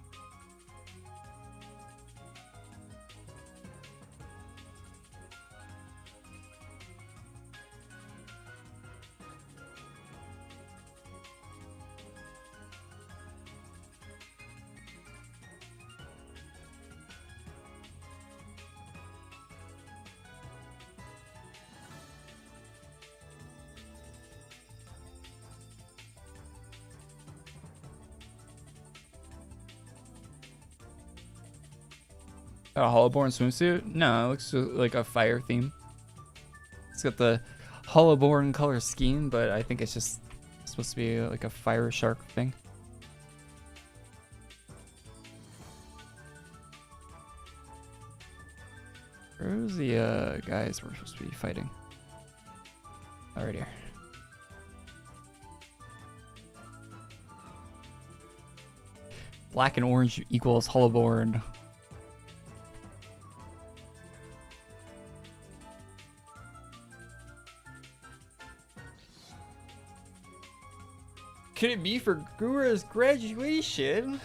A Hollowborn swimsuit? No, it looks like a fire theme. It's got the Hollowborn color scheme, but I think it's just supposed to be like a fire shark thing. Where's the guys we're supposed to be fighting? Oh, right here. Black and orange equals Hollowborn. Could it be for Gura's graduation?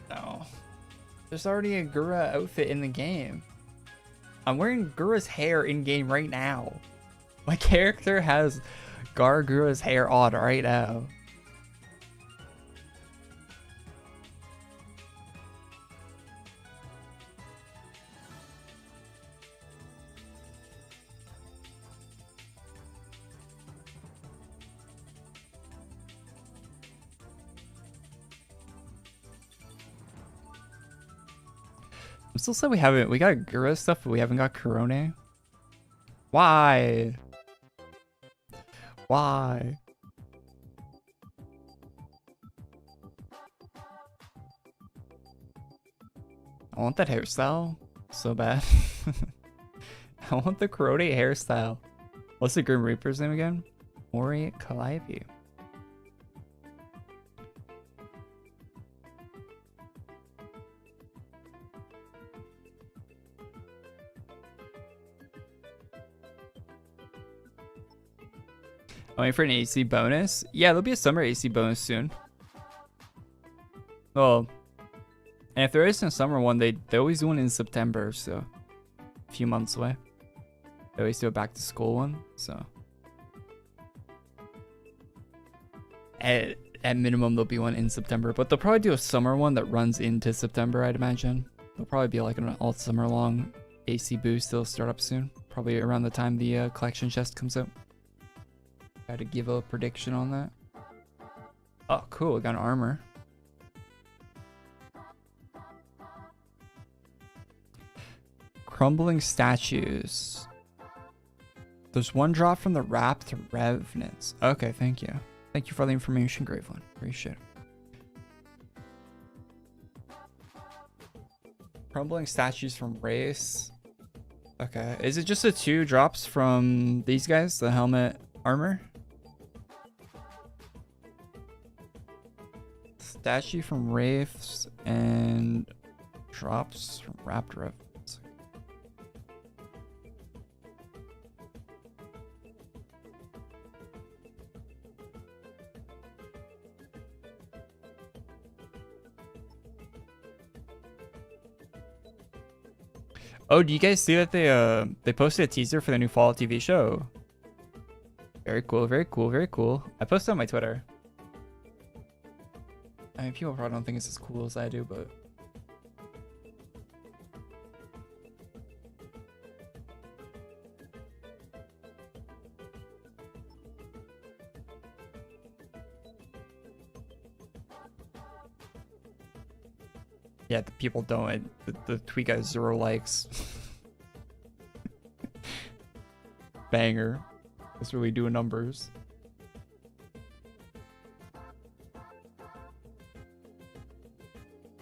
No. There's already a Gura outfit in the game. I'm wearing Gura's hair in game right now. My character has Gura's hair on right now. I'm still sad we got Gura stuff, but we haven't got Korey. Why? Why? I want that hairstyle so bad. I want the Korey hairstyle. What's the Grim Reaper's name again? Korey Calliope. Waiting for an AC bonus? Yeah, there'll be a summer AC bonus soon. Well, and if there isn't a summer one, they always do one in September, so a few months away. They always do a back to school one, so at minimum there'll be one in September, but they'll probably do a summer one that runs into September, I'd imagine. There'll probably be like an all summer long AC boost. They'll start up soon, probably around the time the collection chest comes out. Got to give a prediction on that. Oh, cool. We got an armor. Crumbling statues. There's one drop from the wrapped revenants. Okay, thank you. Thank you for the information, Graveland. Appreciate it. Crumbling statues from race. Okay. Is it just the 2 drops from these guys? The helmet, armor? Statue from Wraiths and drops from Wrapped Revenants. Oh, do you guys see that they posted a teaser for the new Fallout TV show? Very cool, very cool, very cool. I posted on my Twitter. I mean, people probably don't think it's as cool as I do, but yeah, the people don't. The tweet got 0 likes. Banger. It's really doing numbers.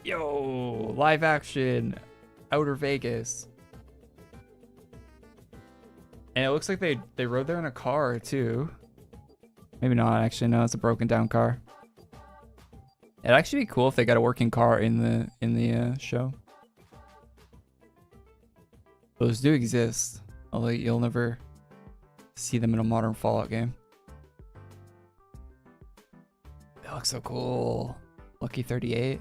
Yo, live action. Outer Vegas. And it looks like they rode there in a car too. Maybe not, actually. No, it's a broken down car. It'd actually be cool if they got a working car in the show. Those do exist, although you'll never see them in a modern Fallout game. That looks so cool. Lucky 38.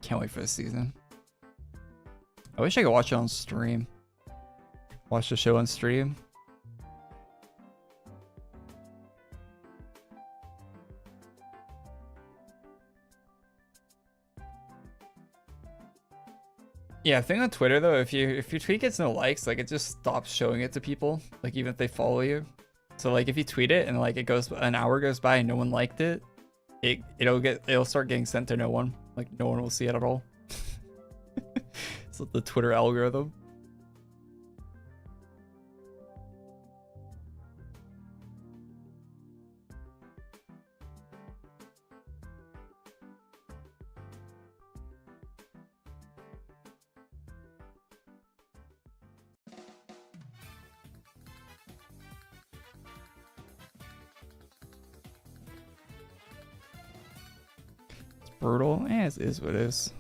Can't wait for this season. I wish I could watch it on stream. Watch the show on stream. Yeah, thing on Twitter though, if your tweet gets no likes, like it just stops showing it to people, like even if they follow you. So like if you tweet it and like it goes an hour goes by and no one liked it, it'll start getting sent to no one. Like no one will see it at all. It's the Twitter algorithm. Brutal. Eh, it is what it is.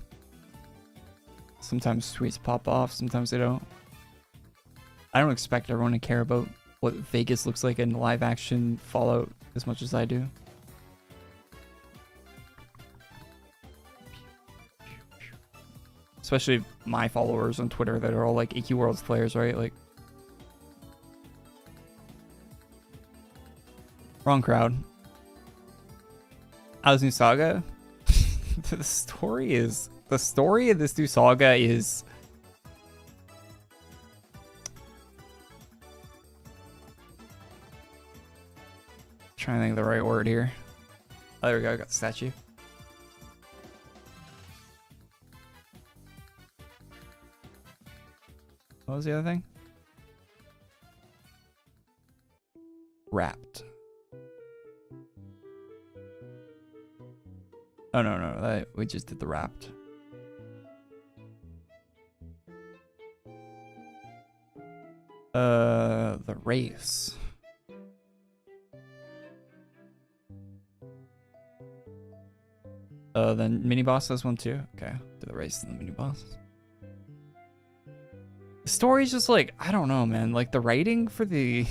Sometimes tweets pop off, sometimes they don't. I don't expect everyone to care about what Vegas looks like in live action Fallout as much as I do. Especially my followers on Twitter that are all like AQ Worlds players, right? Like, wrong crowd. How's new Saga? The story of this new Saga is trying to think of the right word here. Oh, there we go. I got the statue. What was the other thing? Wrapped. Oh no, we just did the wrapped. The race. Then mini boss does one too. Okay, do the race and the mini boss. The story's just like, I don't know, man. Like the writing for the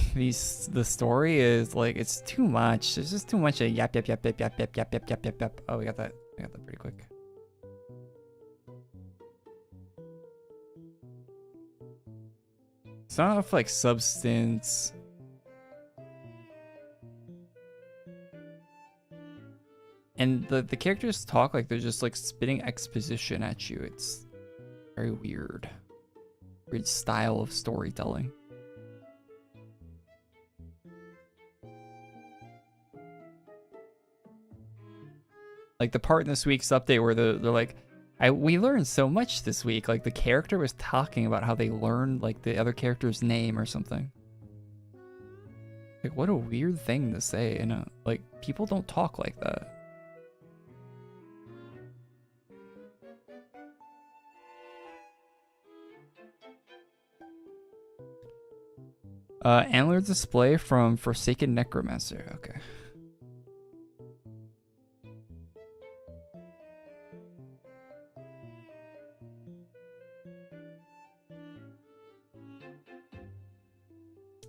story is like, it's too much. There's just too much of yap. Oh, we got that pretty quick. It's not enough like substance. And the characters talk like they're just like spitting exposition at you. It's very weird. Weird style of storytelling. Like the part in this week's update where they're like, we learned so much this week. Like the character was talking about how they learned like the other character's name or something. Like what a weird thing to say. And like people don't talk like that. Antler display from Forsaken Necromancer. Okay.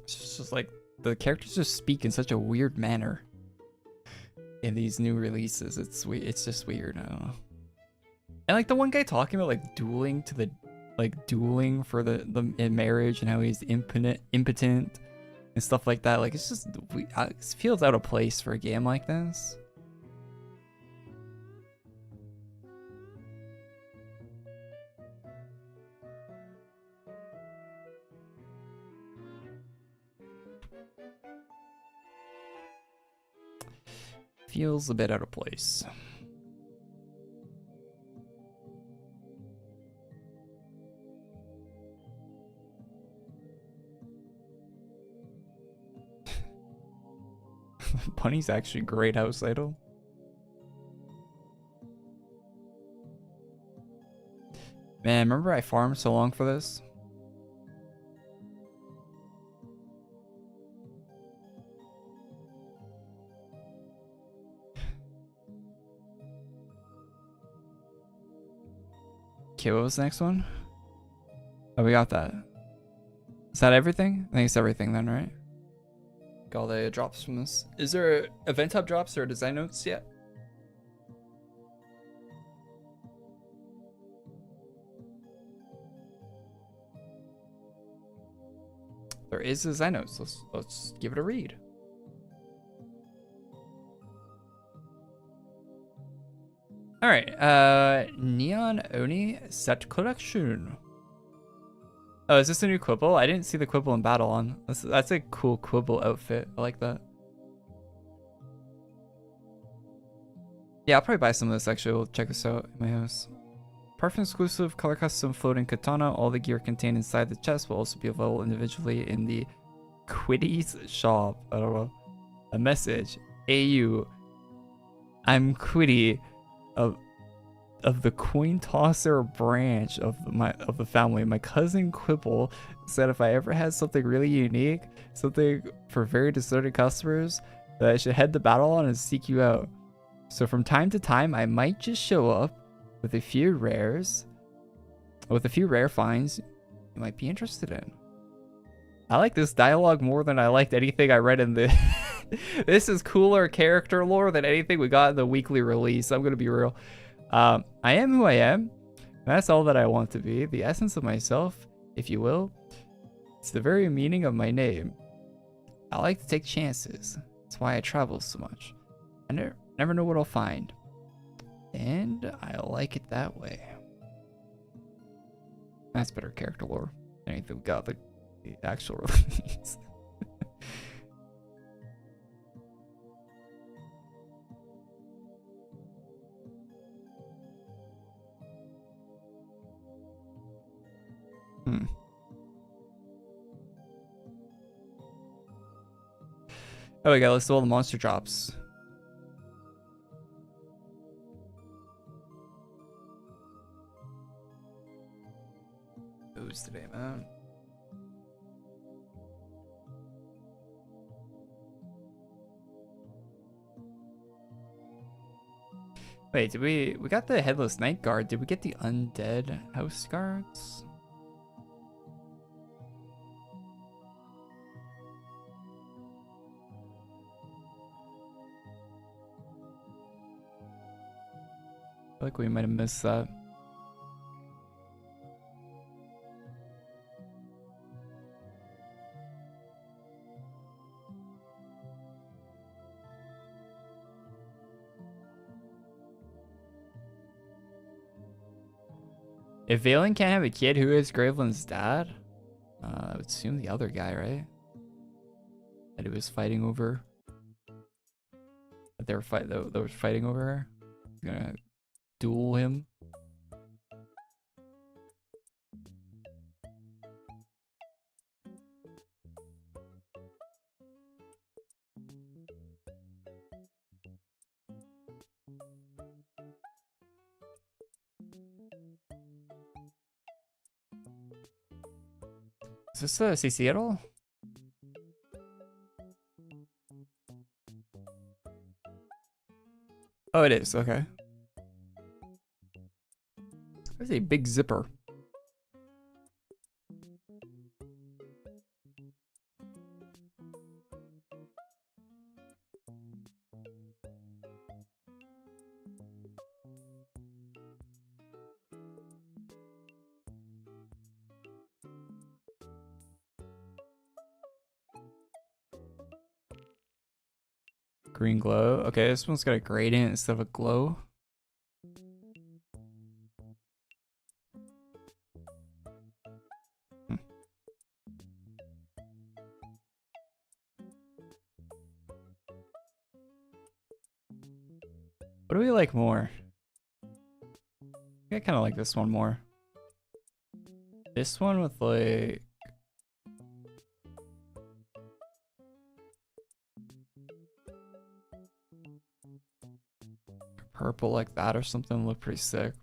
It's just like the characters just speak in such a weird manner in these new releases. It's just weird. I don't know. And like the one guy talking about like dueling for the in marriage and how he's impotent and stuff like that. Like it's just it feels out of place for a game like this. Feels a bit out of place. Bunny's actually a great house idol. Man, remember I farmed so long for this? Okay, what was the next one? Oh, we got that. Is that everything? I think it's everything then, right? Got all the drops from this. Is there event hub drops or design notes yet? There is design notes. Let's give it a read. All right, Neon Oni set collection. Oh, is this a new Quibble? I didn't see the Quibble in battle on. That's a cool Quibble outfit. I like that. Yeah, I'll probably buy some of this actually. We'll check this out in my house. Parfum exclusive color custom floating katana. All the gear contained inside the chest will also be available individually in the Quiddy's shop. I don't know. A message. AU. I'm Quiddy of the coin tosser branch of the family. My cousin Quibble said if I ever had something really unique, something for very deserted customers, that I should head to battle on and seek you out. So from time to time, I might just show up with a few rares, with a few rare finds you might be interested in. I like this dialogue more than I liked anything I read in the... This is cooler character lore than anything we got in the weekly release. I'm gonna be real. I am who I am. That's all that I want to be. The essence of myself, if you will. It's the very meaning of my name. I like to take chances. That's why I travel so much. I never know what I'll find. And I like it that way. That's better character lore than anything we got the actual release. Oh, we got let's do all the monster drops. Who's today, man? Wait, did we got the headless night guard? Did we get the undead house guards? I feel like we might have missed that. If Valen can't have a kid, who is Gravelin's dad? I would assume the other guy, right? That he was fighting over. That they were fighting over her. Gonna duel him. Is this a CC at all? Oh, it is. Okay. There's a big zipper. Green glow. Okay, this one's got a gradient instead of a glow. What do we like more? I kind of like this one more. This one with like... purple like that or something look pretty sick.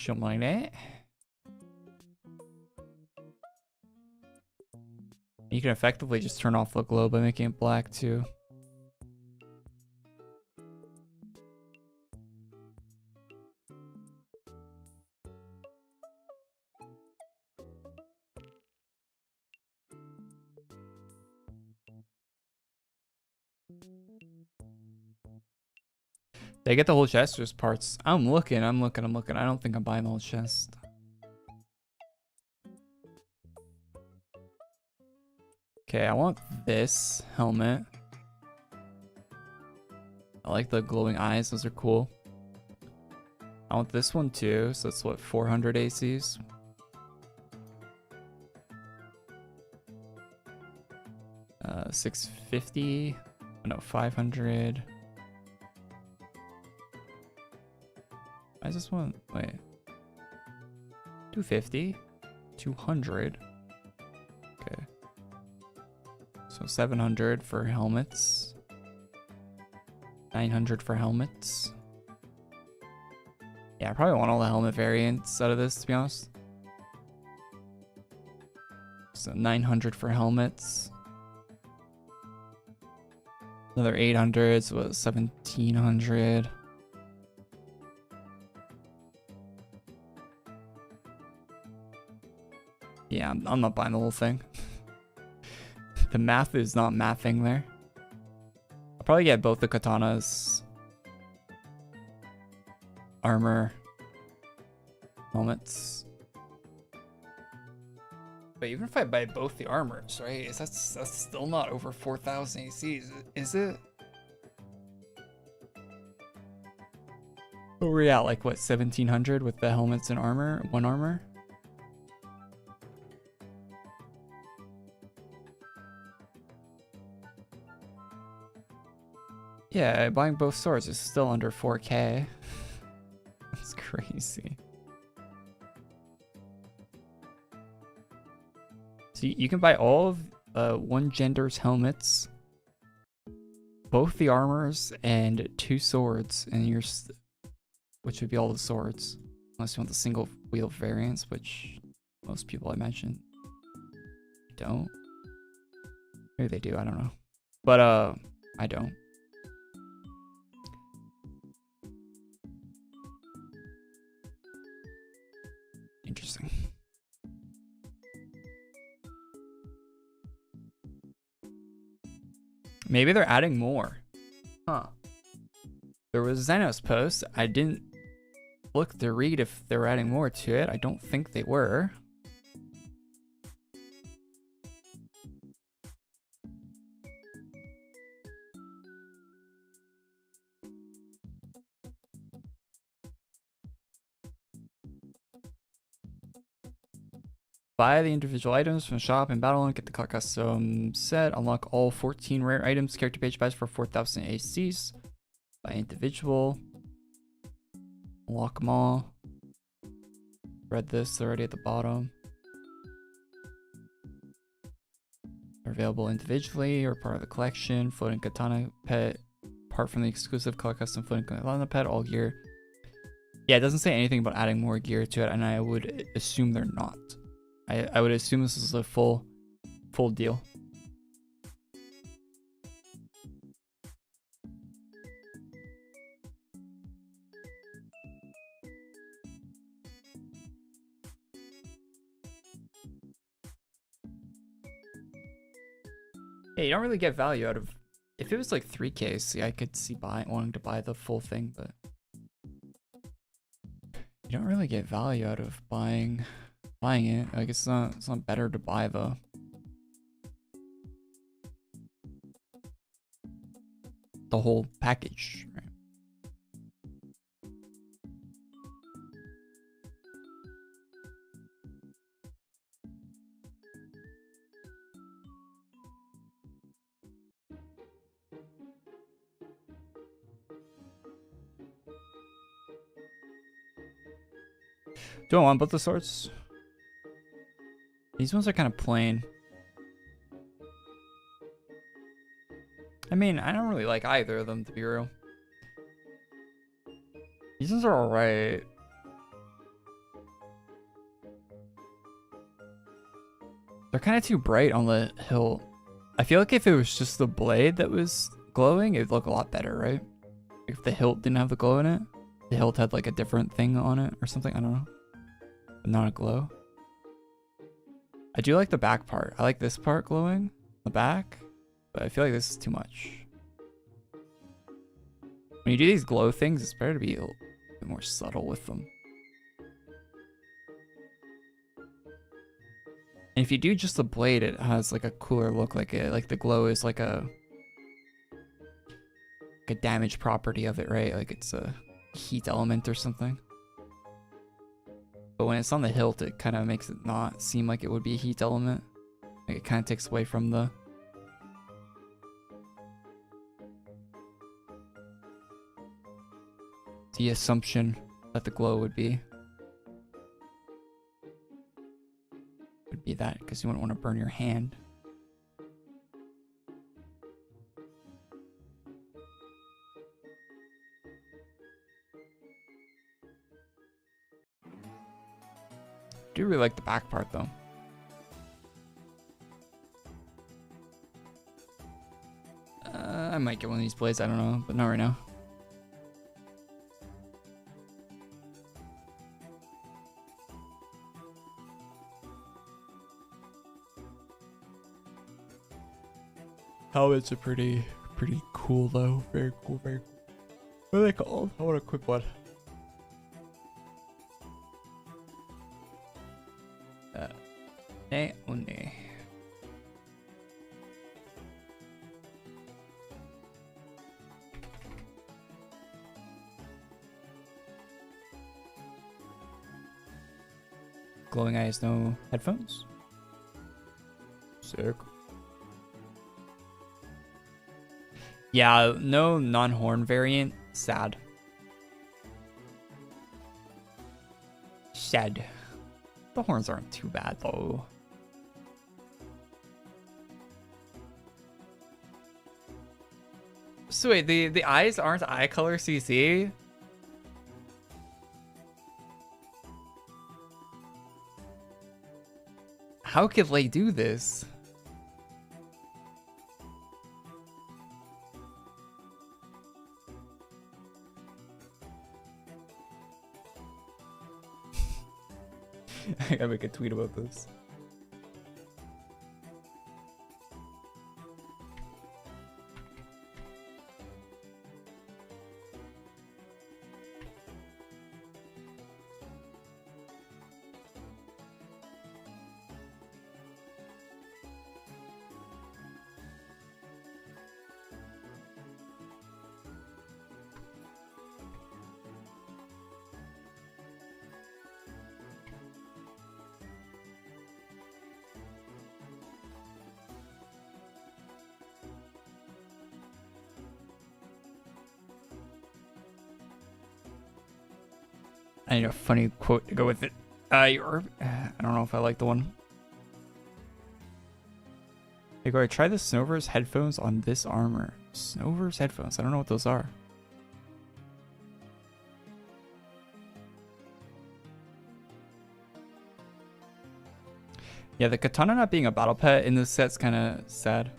Something like that. You can effectively just turn off the glow by making it black too. They get the whole chest or just parts? I'm looking. I don't think I'm buying the whole chest. Okay, I want this helmet. I like the glowing eyes. Those are cool. I want this one too. So that's what, 400 ACs? Uh, 650. No, 500. I just want, wait. 250. 200. Okay. So 700 for helmets. 900 for helmets. Yeah, I probably want all the helmet variants out of this, to be honest. So 900 for helmets. Another 800, so what, 1700. Yeah, I'm not buying the whole thing. The math is not mathing there. I'll probably get both the katanas, armor, helmets. But even if I buy both the armors, right? That's still not over 4,000 ACs, is it? But we're at like what, 1,700 with the helmets and armor, one armor? Yeah, buying both swords is still under 4K. That's crazy. So you can buy all of one gender's helmets, both the armors, and 2 swords, and which would be all the swords, unless you want the single wheel variants, which most people I imagine don't. Maybe they do, I don't know. But I don't. Interesting. Maybe they're adding more. Huh. There was Xenos post. I didn't look to read if they were adding more to it. I don't think they were. Buy the individual items from the shop in Battle and get the custom set. Unlock all 14 rare items. Character page buys for 4,000 ACs. Buy individual. Unlock them all. Read this already at the bottom. They're available individually or part of the collection. Floating katana pet. Apart from the exclusive color custom floating katana pet. All gear. Yeah, it doesn't say anything about adding more gear to it, and I would assume they're not. I would assume this is a full deal. Yeah, you don't really get value out of. If it was like 3K, see, I could see wanting to buy the full thing, but you don't really get value out of buying it. Like it's not better to buy the whole package, right? Do I want both the swords? These ones are kind of plain. I mean, I don't really like either of them, to be real. These ones are alright. They're kind of too bright on the hilt. I feel like if it was just the blade that was glowing, it'd look a lot better, right? If the hilt didn't have the glow in it, the hilt had like a different thing on it or something. I don't know. But not a glow. I do like the back part. I like this part glowing, the back, but I feel like this is too much. When you do these glow things, it's better to be a little bit more subtle with them. And if you do just the blade, it has like a cooler look, like the glow is like a damage property of it, right? Like it's a heat element or something. But when it's on the hilt, it kind of makes it not seem like it would be a heat element. Like it kind of takes away from the assumption that the glow would be that, because you wouldn't want to burn your hand. I do really like the back part though. I might get one of these blades, I don't know, but not right now. Helmets are pretty cool though. Very cool, very cool. What are they called? I want a quick one. Glowing eyes, no headphones. Sick. Yeah, no non-horn variant. Sad. Sad. The horns aren't too bad though. So wait, the eyes aren't eye color CC? How could they do this? I gotta make a tweet about this. I need a funny quote to go with it. I don't know if I like the one. Hey, Korey, try the Snover's headphones on this armor. Snover's headphones? I don't know what those are. Yeah, the katana not being a battle pet in this set's kind of sad.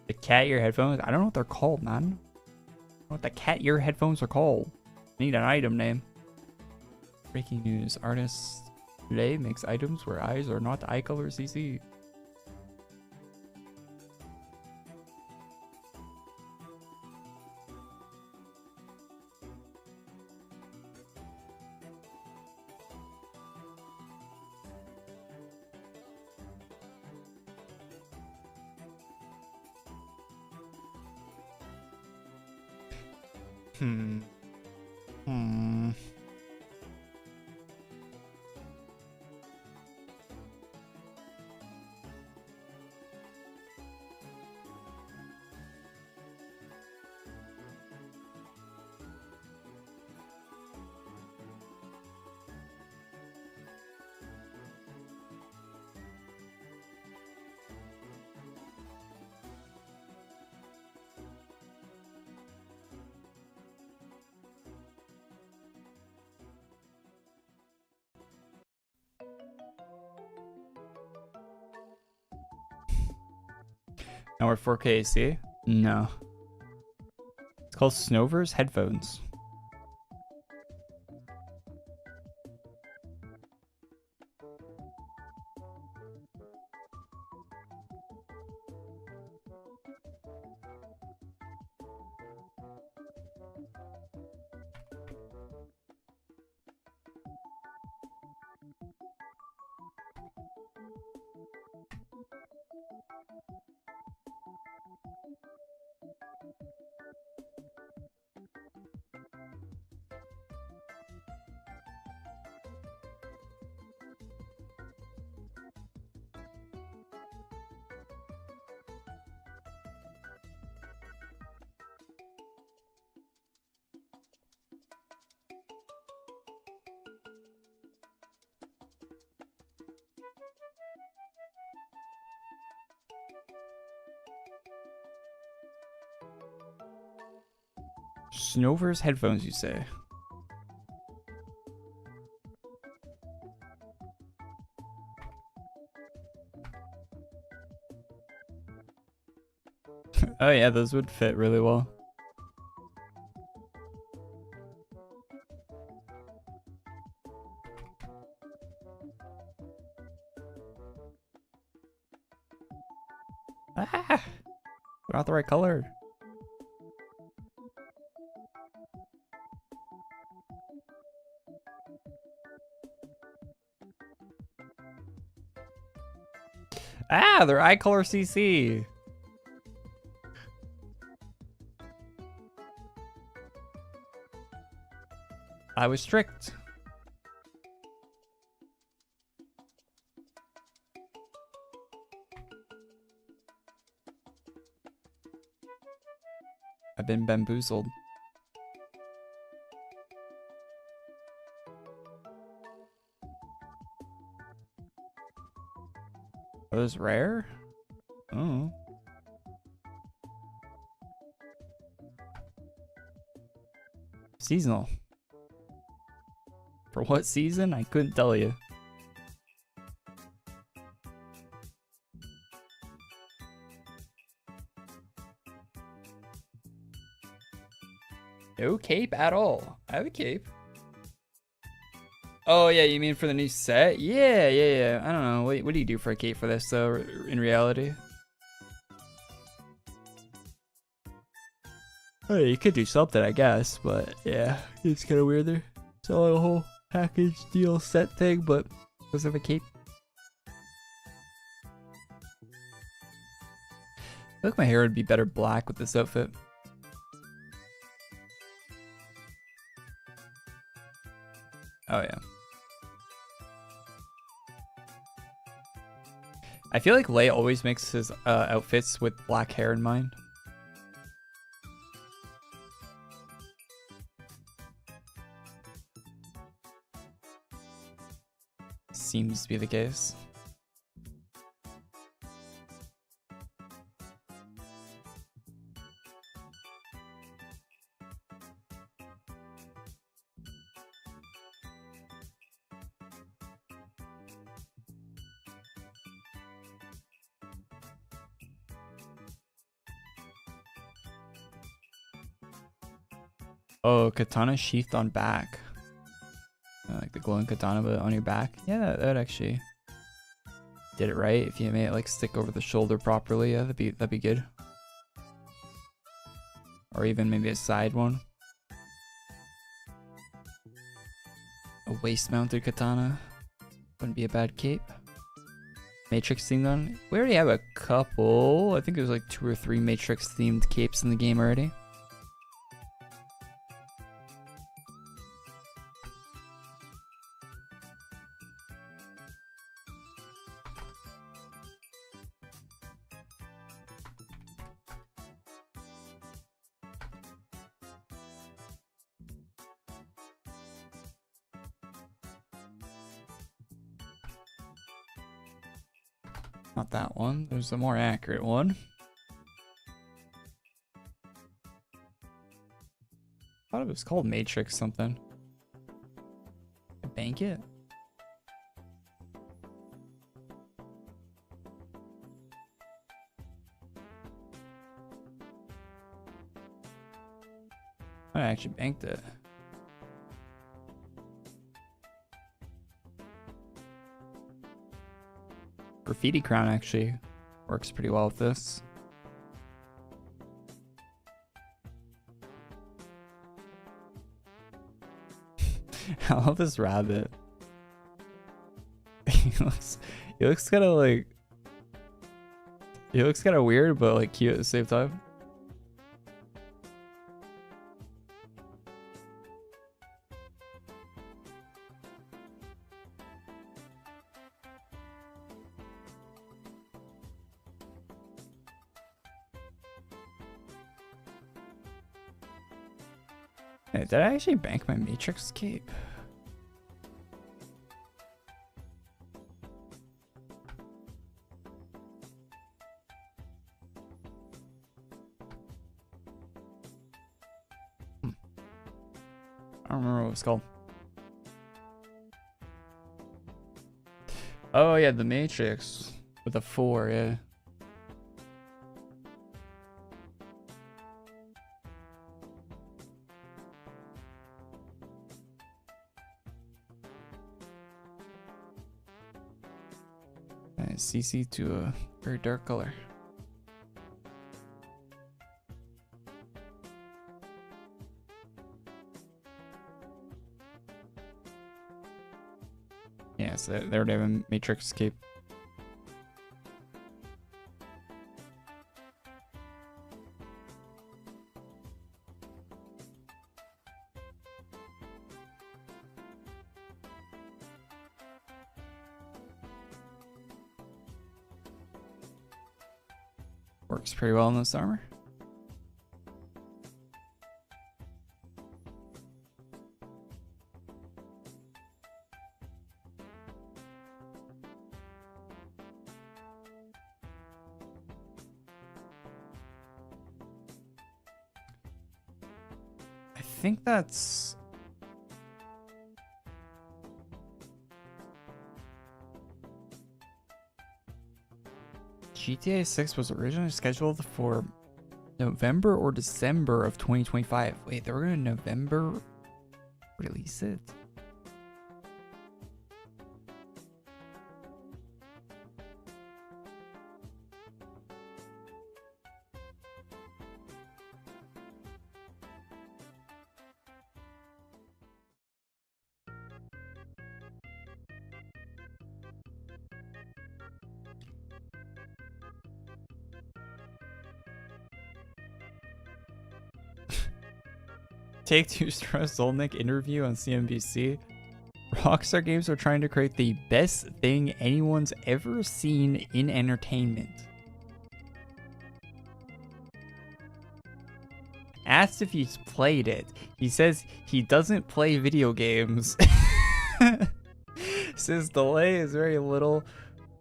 The cat ear headphones? I don't know what they're called, man. I don't know what the cat ear headphones are called. I need an item name. Breaking news. Artist Lay makes items where eyes are not eye color CC. Now we're 4K AC? No. It's called Snover's headphones. Snover's headphones, you say? Oh yeah, those would fit really well. Ah! They're not the right color. Ah, they're eye color CC. I was tricked. I've been bamboozled. Are those rare? Oh. Seasonal. For what season? I couldn't tell you. No cape at all. I have a cape. Oh yeah, you mean for the new set? Yeah. I don't know. What do you do for a cape for this though, in reality? Oh, you could do something, I guess, but yeah, it's kind of weird there. It's all a whole package deal set thing, but does have a cape. I feel like my hair would be better black with this outfit. Oh yeah. I feel like Lay always makes his outfits with black hair in mind. Seems to be the case. Oh, katana sheathed on back. Like the glowing katana, but on your back. Yeah, that actually did it right. If you made it like stick over the shoulder properly, yeah, that'd be good. Or even maybe a side one. A waist-mounted katana wouldn't be a bad cape. Matrix themed on. We already have a couple. I think there's like 2 or 3 Matrix themed capes in the game already. Not that one. There's a more accurate one. I thought it was called Matrix something. Bank it? I actually banked it. Graffiti crown actually works pretty well with this. I love this rabbit. he looks kind of like, he looks kind of weird, but like cute at the same time. Hey, did I actually bank my Matrix cape? I don't remember what it's called. Oh yeah, the Matrix with a 4, yeah. CC to a very dark color. Yeah, so they already have a Matrix cape. Works pretty well in this armor. I think that's... GTA 6 was originally scheduled for November or December of 2025. Wait, they were going to November release it? Take-Two Strauss Zolnick interview on CNBC. Rockstar Games are trying to create the best thing anyone's ever seen in entertainment. Asked if he's played it, he says he doesn't play video games. Says delay is very little,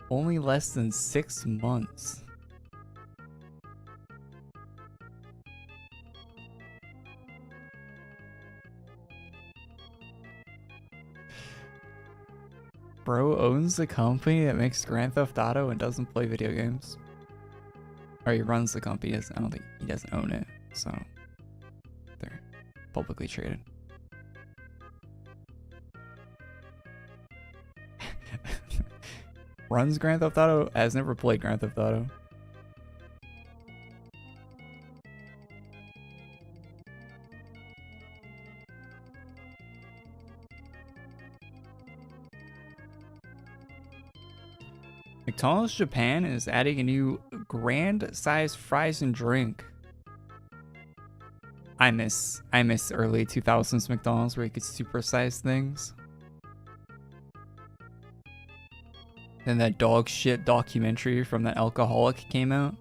only less than 6 months. Bro owns the company that makes Grand Theft Auto and doesn't play video games. Or he runs the company. I don't think he doesn't own it. So they're publicly traded. Runs Grand Theft Auto, has never played Grand Theft Auto. McDonald's Japan is adding a new grand size fries and drink. I miss early 2000s McDonald's where you could supersize things. Then that dog shit documentary from that alcoholic came out.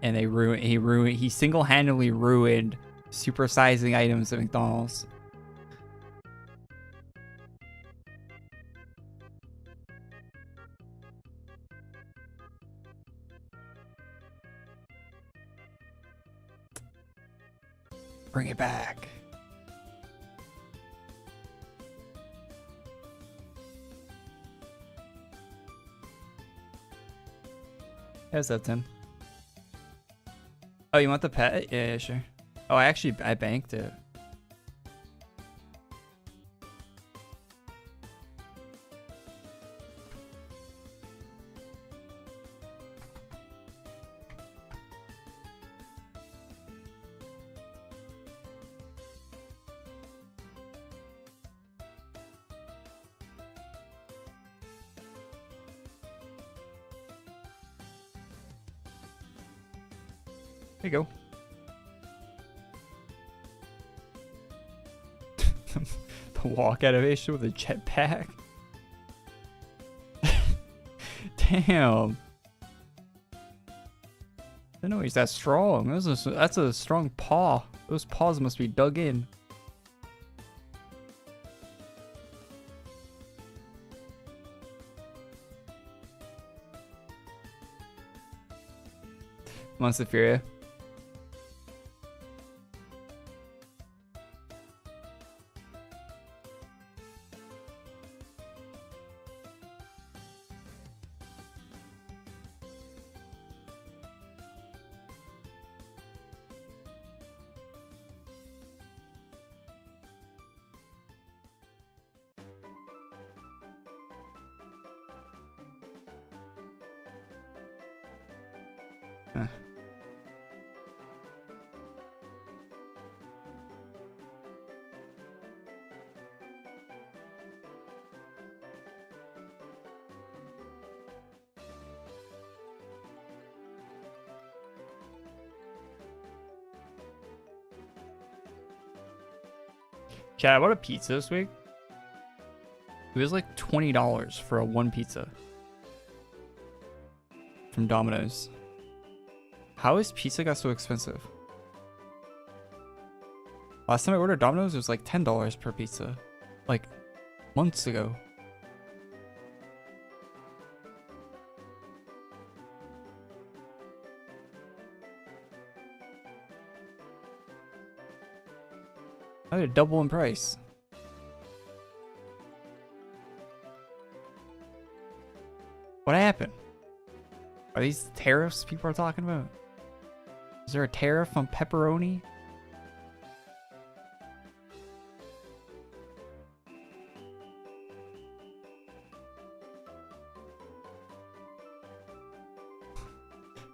And he single-handedly ruined supersizing items at McDonald's. Bring it back. How's that, Tim? Oh, you want the pet? Yeah, sure. Oh, I banked it. There you go. The walk animation with a jetpack. Damn. I didn't know he's that strong. That's a strong paw. Those paws must be dug in. Montefiore. Chad, I bought a pizza this week. It was like $20 for a one pizza from Domino's. How is pizza got so expensive? Last time I ordered Domino's, it was like $10 per pizza, like months ago. How did it double in price? What happened? Are these tariffs people are talking about? Is there a tariff on pepperoni?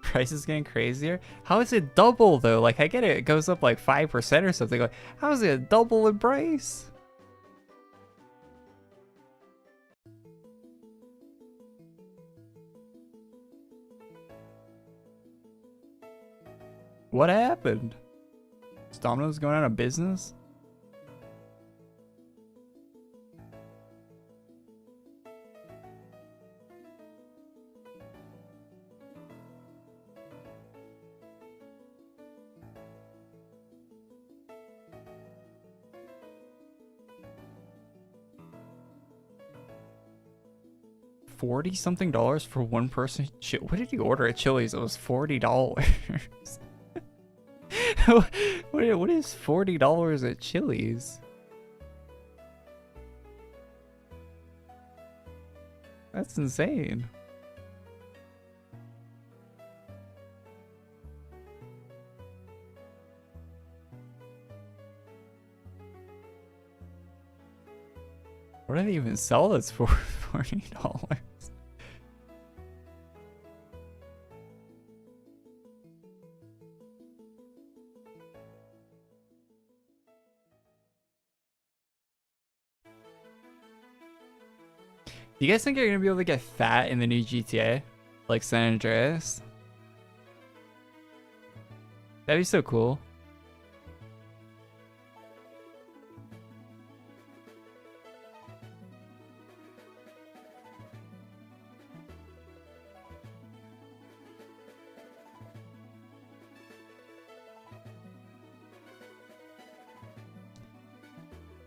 Price is getting crazier. How is it double though? Like, I get it, it goes up like 5% or something. Like, how is it double in price? What happened? Is Domino's going out of business? $40-something for one person. What did you order at Chili's? It was $40. What is $40 at Chili's? That's insane. What do they even sell this for? $40. Do you guys think you're gonna be able to get fat in the new GTA? Like San Andreas? That'd be so cool.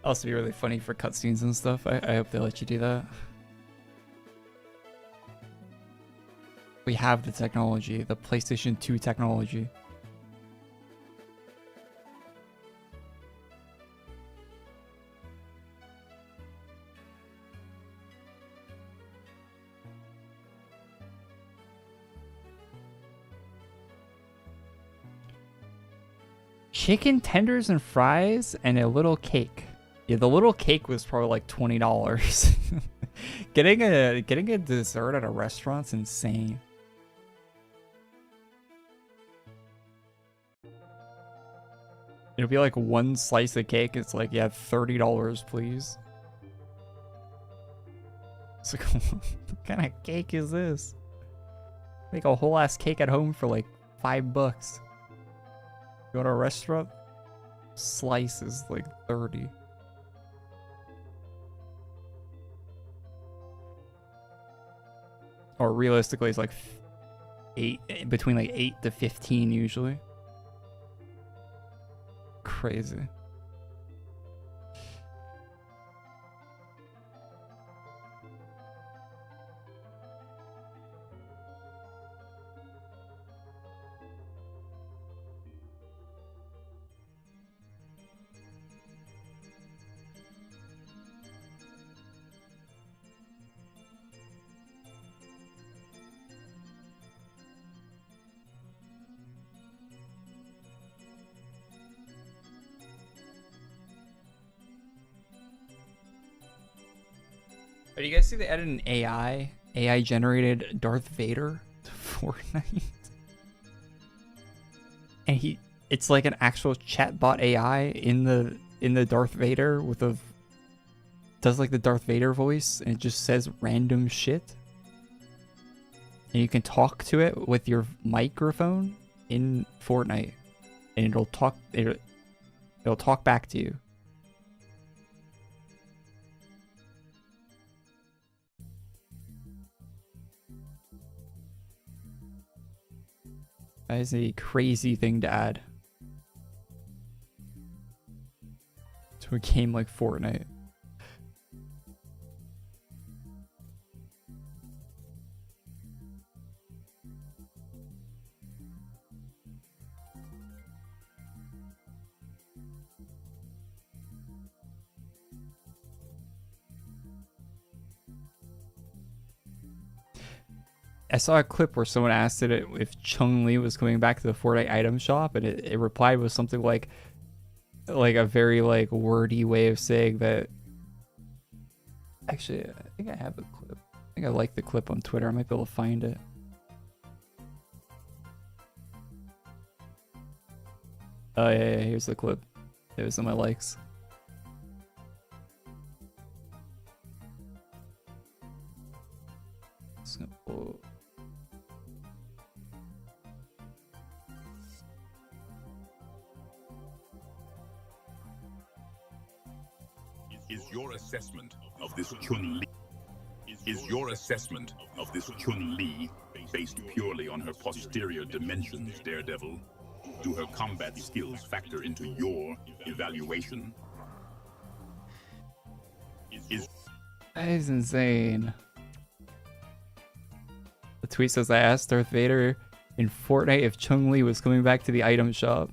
Also be really funny for cutscenes and stuff. I hope they let you do that. We have the technology, the PlayStation 2 technology. chicken tenders and fries and a little cake. Yeah, the little cake was probably like $20. Getting a dessert at a restaurant's insane. It'll be like one slice of cake. It's like, yeah, $30, please. It's like, what kind of cake is this? Make a whole ass cake at home for like $5. Go to a restaurant, slice is like 30. Or realistically, it's like between like 8 to 15 usually. Crazy. Oh, do you guys see they added an AI generated Darth Vader to Fortnite? And it's like an actual chatbot AI in the Darth Vader does like the Darth Vader voice, and it just says random shit. And you can talk to it with your microphone in Fortnite, and it'll talk back to you. That is a crazy thing to add to a game like Fortnite. I saw a clip where someone asked it if Chun-Li was coming back to the Fortnite item shop, and it replied with something like a very like wordy way of saying that. Actually, I think I have the clip. I think I like the clip on Twitter. I might be able to find it. Oh yeah, here's the clip. It was in my likes. Simple. Is your assessment of this Chun-Li based purely on her posterior dimensions, Daredevil? Do her combat skills factor into your evaluation? That is insane. The tweet says, I asked Darth Vader in Fortnite if Chun-Li was coming back to the item shop.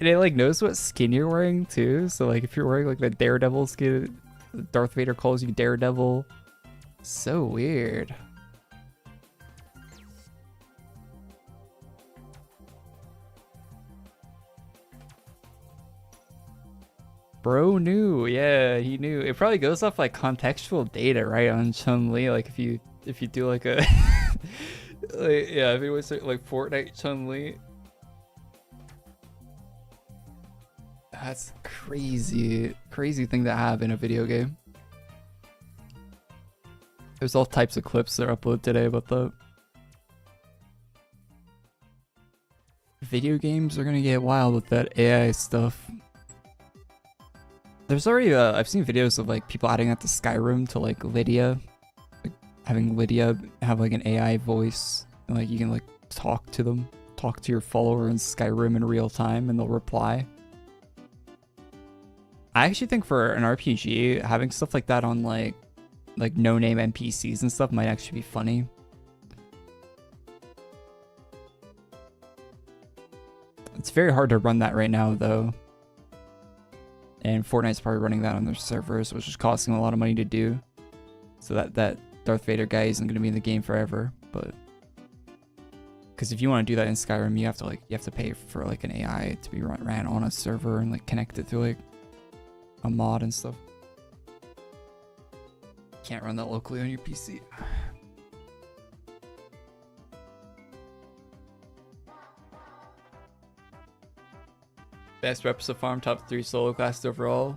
And it like knows what skin you're wearing too. So like if you're wearing like the Daredevil skin, Darth Vader calls you Daredevil. So weird. Bro knew, yeah, he knew. It probably goes off like contextual data, right, on Chun-Li. Like if you do like a like, yeah, if it was like Fortnite Chun-Li. That's crazy thing to have in a video game. There's all types of clips that are uploaded today about that. Video games are gonna get wild with that AI stuff. There's already I've seen videos of like people adding that to Skyrim to like Lydia, like having Lydia have like an AI voice, and like you can like talk to them, talk to your follower in Skyrim in real time, and they'll reply. I actually think for an RPG, having stuff like that on like no-name NPCs and stuff might actually be funny. It's very hard to run that right now though. And Fortnite's probably running that on their servers, which is costing a lot of money to do. So that Darth Vader guy isn't going to be in the game forever, but Because if you want to do that in Skyrim, you have to pay for like an AI to be ran on a server and like connect it through like a mod and stuff. Can't run that locally on your PC. Best reps of farm, top 3 solo classes overall.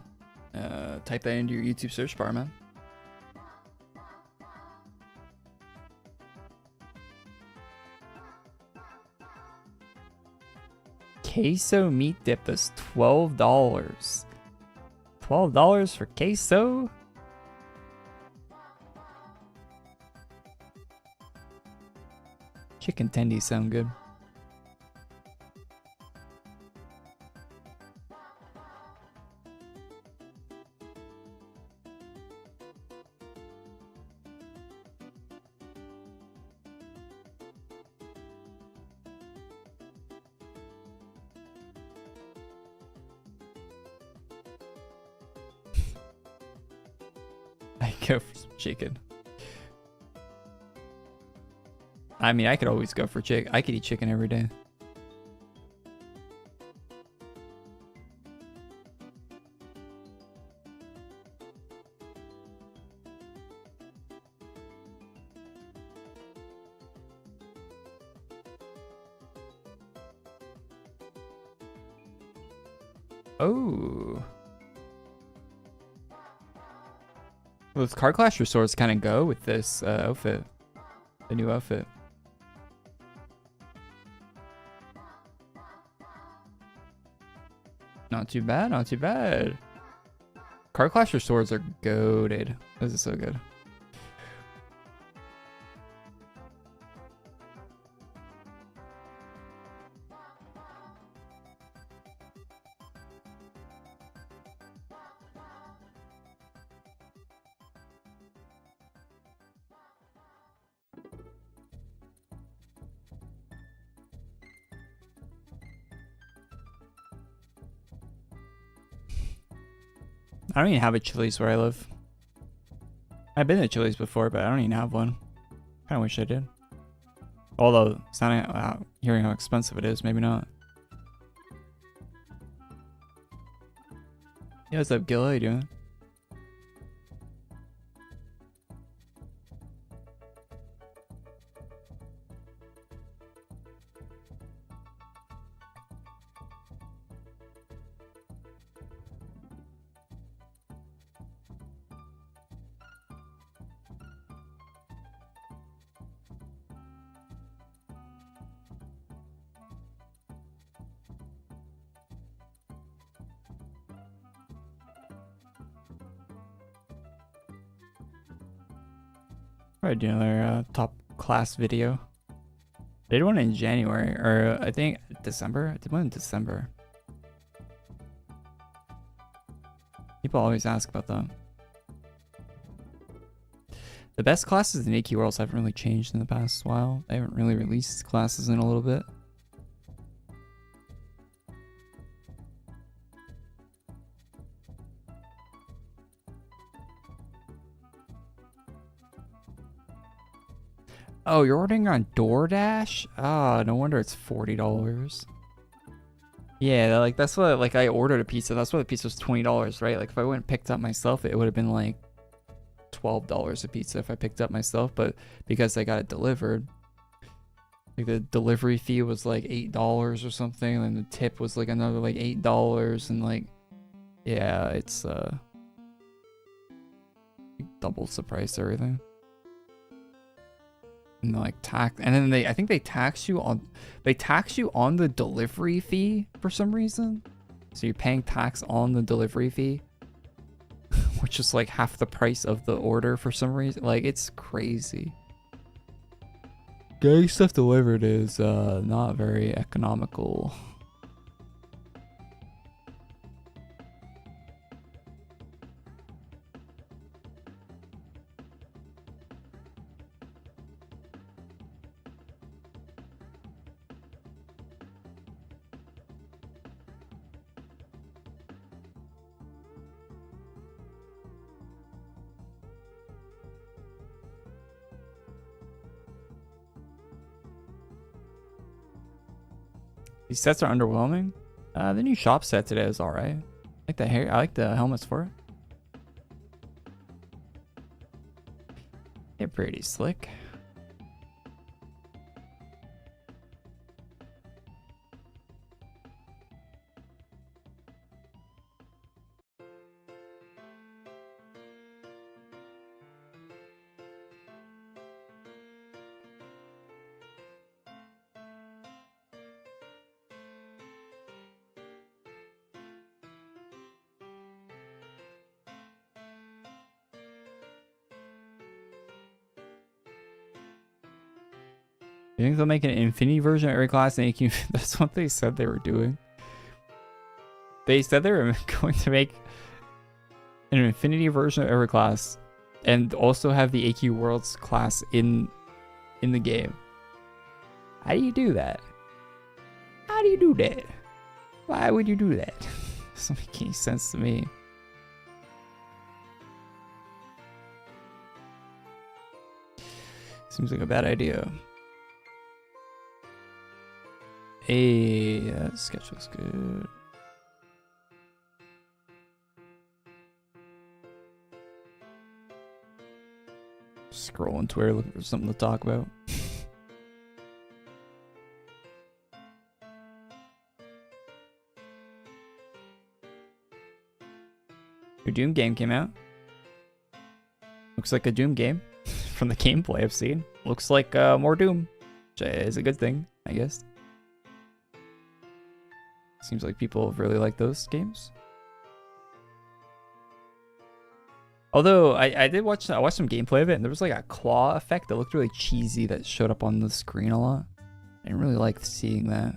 Type that into your YouTube search bar, man. Queso meat dip is $12. $12 for queso? Chicken tendies sound good. I go for some chicken. I mean, I could always go for chicken. I could eat chicken every day. Oh. Well, with Car Clash Resorts kind of go with this outfit. The new outfit. Not too bad, not too bad. Car Clash Resorts are goated. This is so good. I don't even have a Chili's where I live. I've been to Chili's before, but I don't even have one. Kind of wish I did. Although, hearing how expensive it is, maybe not. Yeah, what's up, Gil? How you doing? Probably do another top class video. They did one in January, or I think December. I did one in December. People always ask about them. The best classes in AQ Worlds haven't really changed in the past while. They haven't really released classes in a little bit. Oh, you're ordering on DoorDash? Ah, no wonder it's $40. Yeah, like that's what, like I ordered a pizza. That's why the pizza was $20, right? Like if I went and picked up myself, it would have been like $12 a pizza if I picked up myself. But because I got it delivered, like the delivery fee was like $8 or something, and then the tip was like another like $8, and like, yeah, it's doubles the price of everything. And like tax, and then I think they tax you on the delivery fee for some reason. So you're paying tax on the delivery fee, which is like half the price of the order for some reason. Like it's crazy. Getting stuff delivered is not very economical. These sets are underwhelming. The new shop set today is alright. I like the hair. I like the helmets for it. They're pretty slick. You think they'll make an infinity version of every class in AQ? That's what they said they were doing. They said they were going to make an infinity version of every class and also have the AQ Worlds class in the game. How do you do that? How do you do that? Why would you do that? Doesn't make any sense to me. Seems like a bad idea. Hey, that sketch looks good. Scrolling Twitter looking for something to talk about. Your Doom game came out. Looks like a Doom game from the gameplay I've seen. Looks like more Doom, which is a good thing, I guess. Seems like people really like those games. Although I watched some gameplay of it, and there was like a claw effect that looked really cheesy that showed up on the screen a lot. I didn't really like seeing that.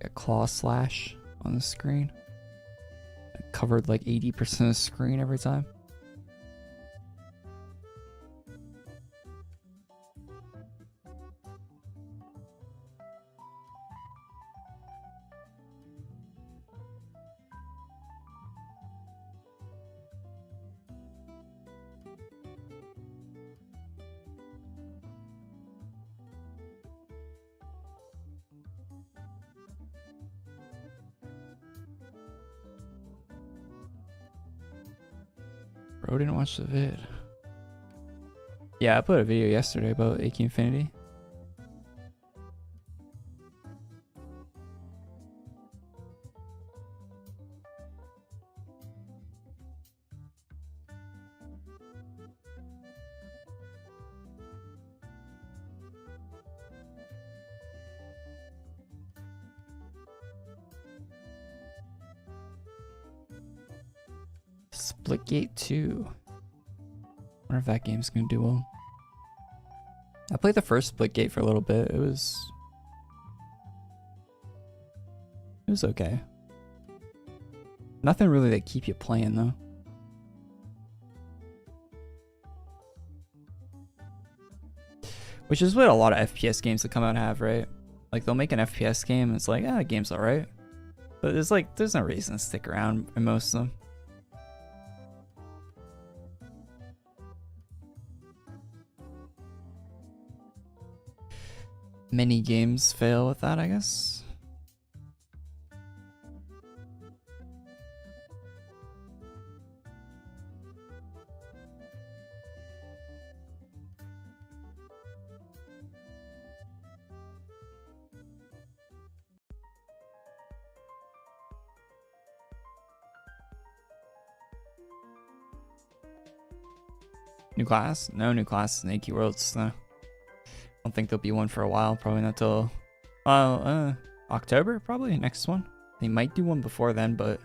A claw slash on the screen. It covered like 80% of the screen every time. Bro didn't watch the vid. Yeah, I put a video yesterday about AQ Infinity. Splitgate 2. Wonder if that game's gonna do well. I played the first Splitgate for a little bit. It was okay. Nothing really that keep you playing though. Which is what a lot of FPS games that come out have, right? Like they'll make an FPS game and it's like, the game's alright. But there's no reason to stick around in most of them. Many games fail with that, I guess. New class? No new class in AQ Worlds, no. I don't think there'll be one for a while. Probably not till October, probably next one. They might do one before then, but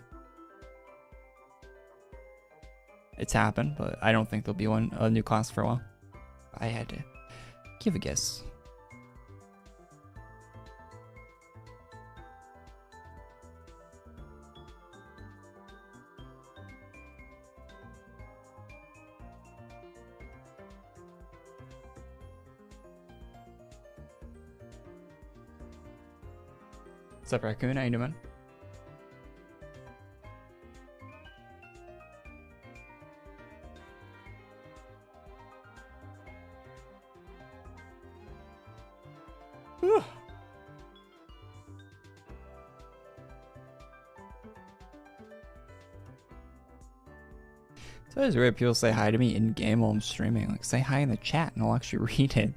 it's happened. But I don't think there'll be a new class for a while. I had to give a guess. What's up, Raccoon? How you doing, man? It's always weird people say hi to me in game while I'm streaming. Like, say hi in the chat and I'll actually read it.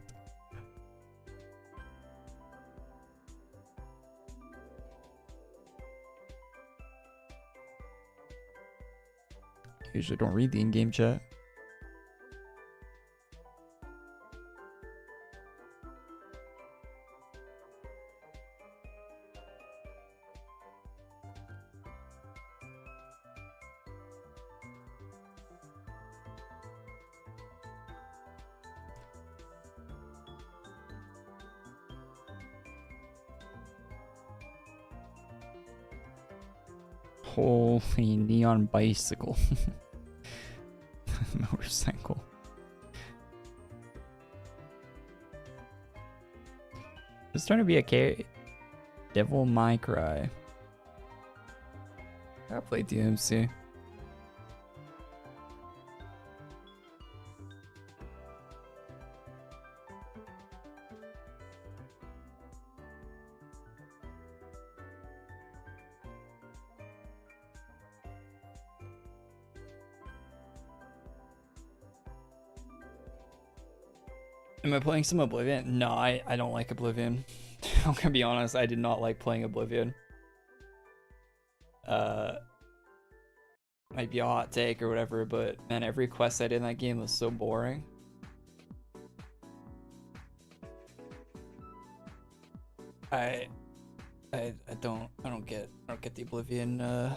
Usually don't read the in-game chat. Holy neon bicycle. Motorcycle. It's trying to be a Devil May Cry. I played DMC. Am I playing some Oblivion? No, I don't like Oblivion. I'm gonna be honest, I did not like playing Oblivion. Might be a hot take or whatever, but man, every quest I did in that game was so boring. I don't get the Oblivion. I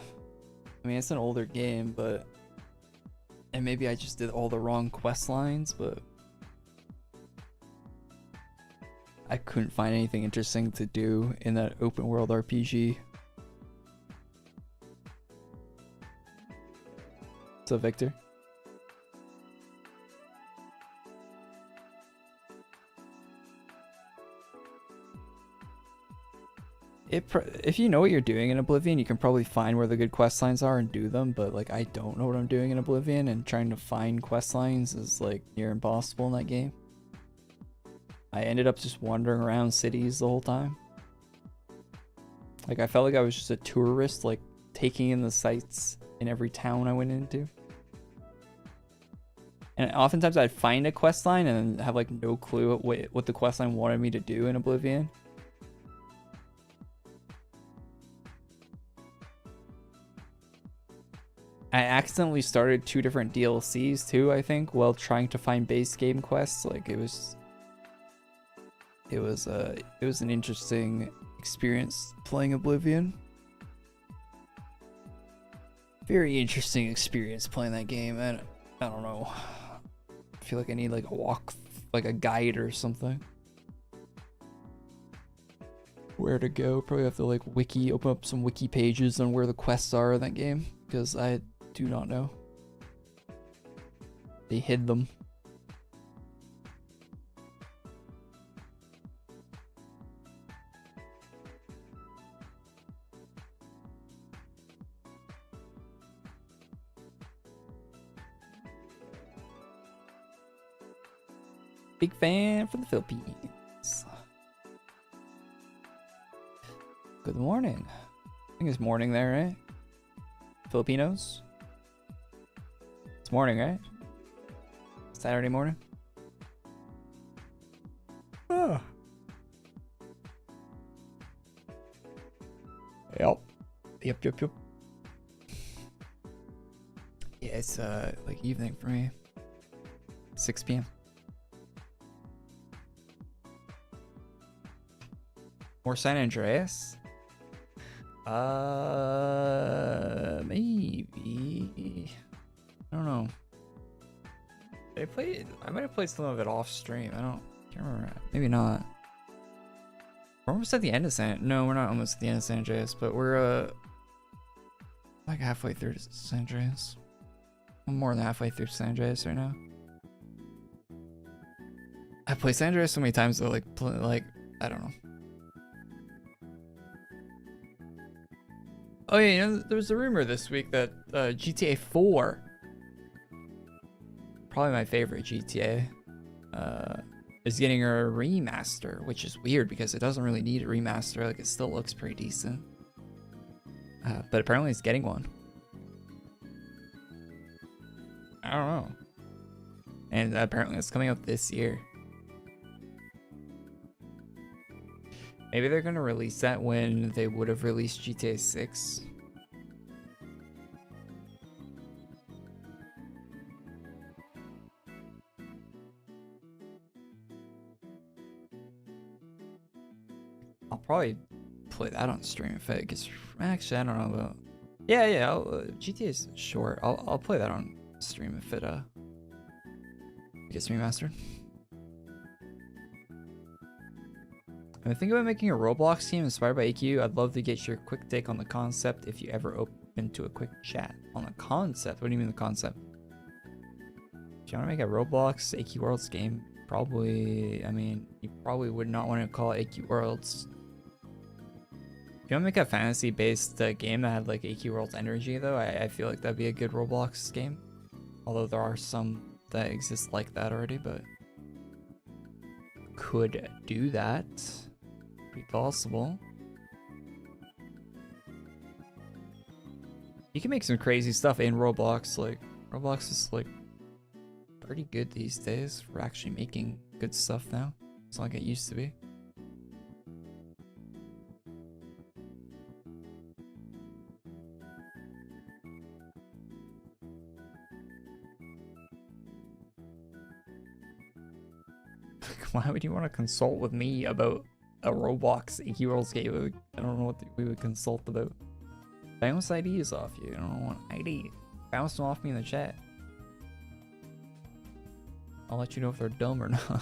mean, it's an older game, but and maybe I just did all the wrong quest lines, but I couldn't find anything interesting to do in that open world RPG. So Victor? If you know what you're doing in Oblivion, you can probably find where the good quest lines are and do them, but like I don't know what I'm doing in Oblivion, and trying to find quest lines is like near impossible in that game. I ended up just wandering around cities the whole time. Like I felt like I was just a tourist, like taking in the sights in every town I went into. And oftentimes I'd find a quest line and then have like no clue what the quest line wanted me to do in Oblivion. I accidentally started 2 different DLCs too, I think, while trying to find base game quests. Like it was an interesting experience playing Oblivion. Very interesting experience playing that game, and I don't know. I feel like I need like a walk, like a guide or something. Where to go? Probably have to like open up some wiki pages on where the quests are in that game, because I do not know. They hid them. Big fan from the Philippines. Good morning. I think it's morning there, right? Filipinos? It's morning, right? Saturday morning? Oh. Yep. Yeah, it's like evening for me. 6 p.m. More San Andreas? Maybe. I don't know. I might have played some of it off stream. Can't remember. Maybe not. We're almost at the end of no, we're not almost at the end of San Andreas, but we're like halfway through San Andreas. I'm more than halfway through San Andreas right now. I played San Andreas so many times though, like I don't know. Oh yeah, there was a rumor this week that GTA 4, probably my favorite GTA, is getting a remaster, which is weird because it doesn't really need a remaster. Like it still looks pretty decent, but apparently it's getting one. I don't know. And apparently it's coming out this year. Maybe they're gonna release that when they would have released GTA 6. I'll probably play that on stream if it gets. Actually, I don't know about. Yeah. GTA is short. I'll play that on stream if it gets remastered. I'm thinking about making a Roblox game inspired by AQ. I'd love to get your quick take on the concept if you ever open to a quick chat on the concept. What do you mean the concept? Do you want to make a Roblox AQ Worlds game? Probably. I mean, you probably would not want to call it AQ Worlds. If you want to make a fantasy-based game that had like AQ Worlds energy, though, I feel like that'd be a good Roblox game. Although there are some that exist like that already, but could do that. Pretty possible. You can make some crazy stuff in Roblox. Like Roblox is like pretty good these days for actually making good stuff now. It's not like it used to be. Why would you want to consult with me about a Roblox AQ Worlds game? I don't know what we would consult about. Bounce IDs off you. I don't want ID. Bounce them off me in the chat. I'll let you know if they're dumb or not.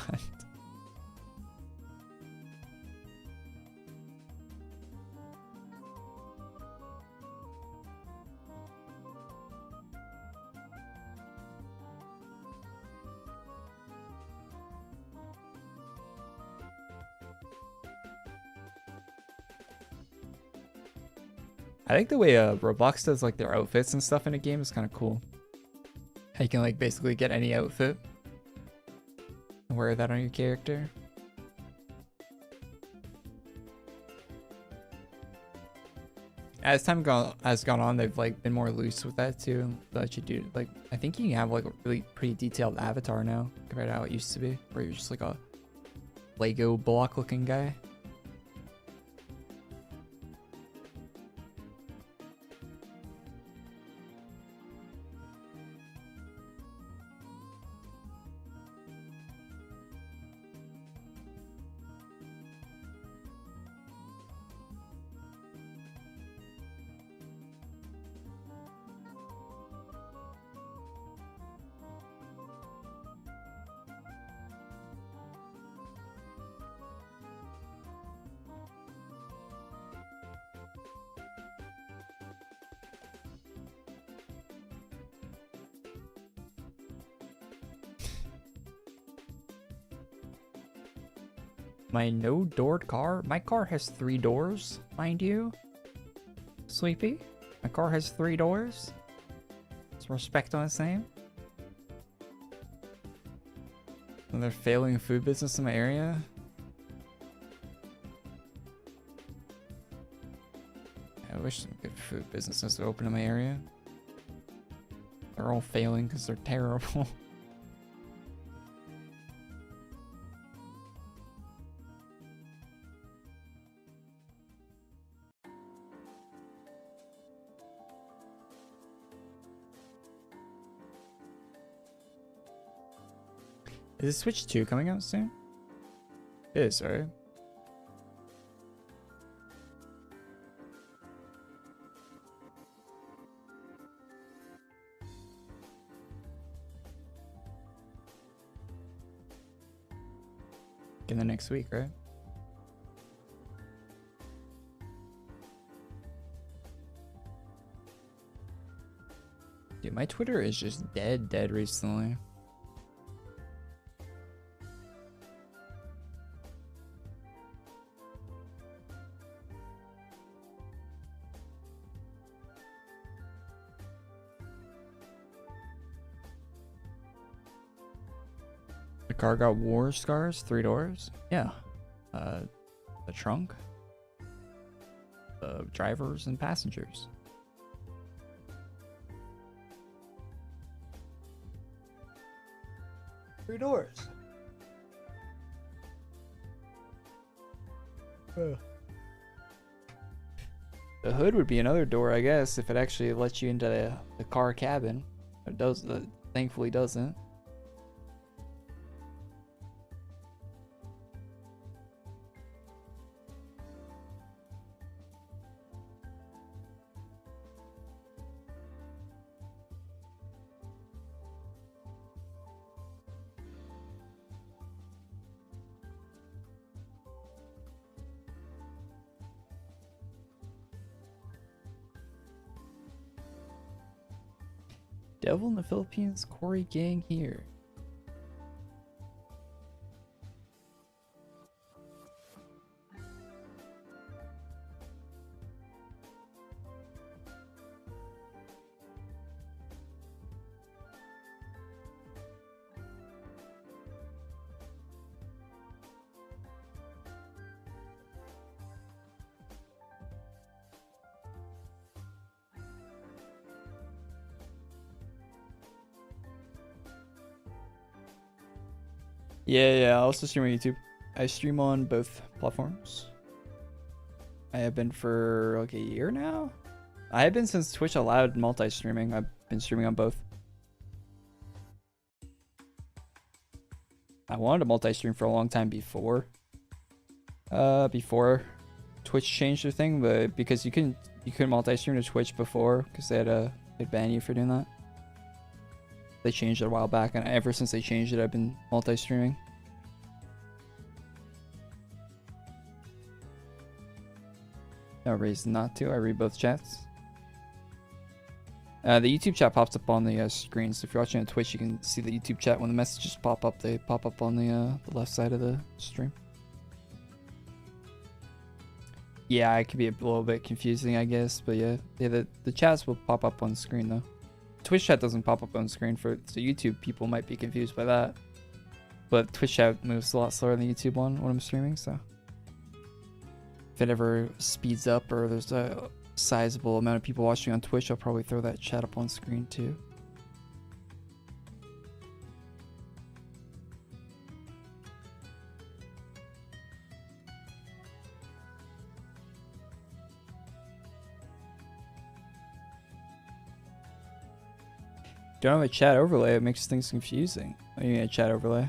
I think the way Roblox does like their outfits and stuff in a game is kind of cool. How you can like basically get any outfit and wear that on your character. As time has gone on, they've like been more loose with that too. That you do like, I think you can have like a really pretty detailed avatar now compared to how it used to be, where you're just like a Lego block looking guy. My no-doored car? My car has 3 doors, mind you. Sleepy? My car has 3 doors. Some respect on its name. Another failing food business in my area. I wish some good food businesses would open in my area. They're all failing because they're terrible. Is Switch 2 coming out soon? It is, right? In the next week, right? Dude, my Twitter is just dead recently. The car got war scars, 3 doors. Yeah. The trunk. The drivers and passengers. 3 doors. The hood would be another door, I guess, if it actually lets you into the car cabin. It does. Thankfully, doesn't. Devil in the Philippines, Korey gang here. Yeah, I also stream on YouTube. I stream on both platforms. I have been for like a year now. I have been since Twitch allowed multi-streaming. I've been streaming on both. I wanted to multi-stream for a long time before Twitch changed their thing, but because you couldn't multi-stream to Twitch before because they'd ban you for doing that. They changed it a while back, and ever since they changed it, I've been multi-streaming. No reason not to. I read both chats. The YouTube chat pops up on the screen, so if you're watching on Twitch, you can see the YouTube chat. When the messages pop up, they pop up on the left side of the stream. Yeah, it could be a little bit confusing, I guess, but yeah, the chats will pop up on screen though. Twitch chat doesn't pop up on screen so YouTube people might be confused by that. But Twitch chat moves a lot slower than the YouTube one when I'm streaming, so if it ever speeds up or there's a sizable amount of people watching on Twitch, I'll probably throw that chat up on screen too. Don't have a chat overlay, it makes things confusing. What do you mean a chat overlay?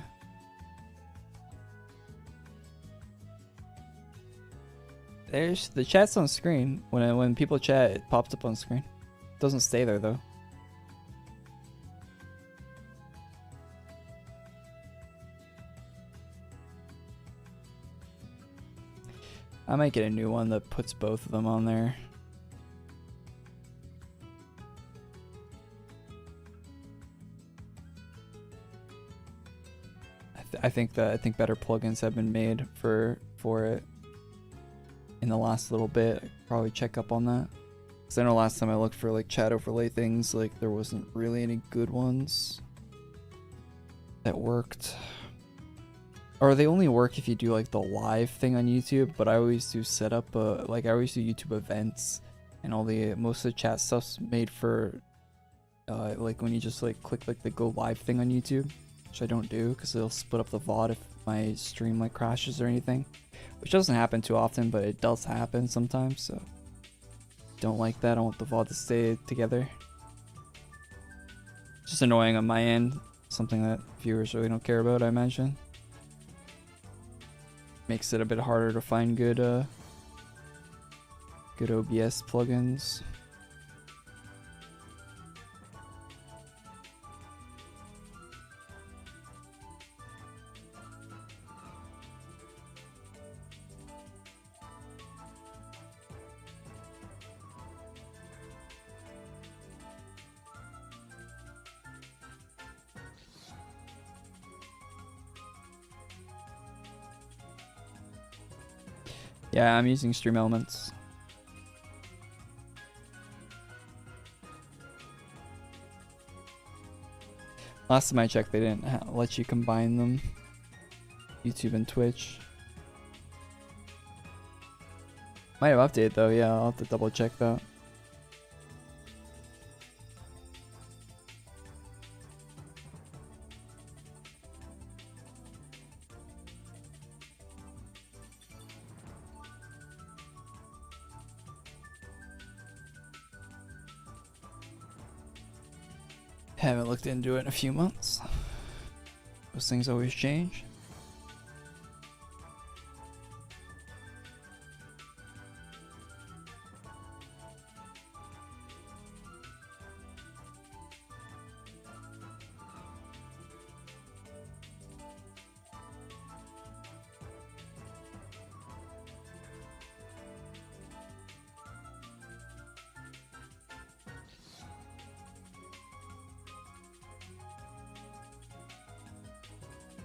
There's the chat's on screen. When people chat, it pops up on screen. It doesn't stay there though. I might get a new one that puts both of them on there. I think better plugins have been made for it in the last little bit. Probably check up on that. Cause I know last time I looked for like chat overlay things, like there wasn't really any good ones that worked. Or they only work if you do like the live thing on YouTube. But I always do set up like I always do YouTube events, and all the most of the chat stuff's made for like when you just like click like the go live thing on YouTube. Which I don't do because it'll split up the VOD if my stream like crashes or anything, which doesn't happen too often, but it does happen sometimes. So don't like that. I want the VOD to stay together. It's just annoying on my end. Something that viewers really don't care about, I imagine. Makes it a bit harder to find good OBS plugins. Yeah, I'm using Stream Elements. Last time I checked, they didn't let you combine them. YouTube and Twitch. Might have updated though, yeah, I'll have to double check that. Haven't looked into it in a few months. Those things always change.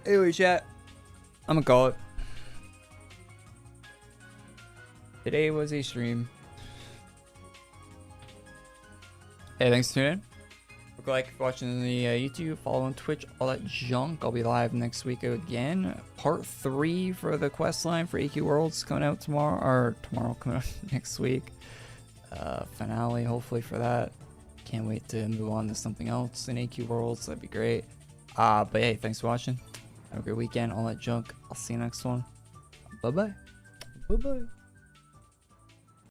Anyway, chat, I'm gonna call it. Today was a stream. Hey, thanks for tuning in. Look like watching the YouTube, follow on Twitch, all that junk. I'll be live next week again. Part 3 for the quest line for AQ Worlds coming out tomorrow, or coming out next week. Finale, hopefully, for that. Can't wait to move on to something else in AQ Worlds. That'd be great. But hey, thanks for watching. Have a great weekend, all that junk. I'll see you next one. Bye bye. Bye bye.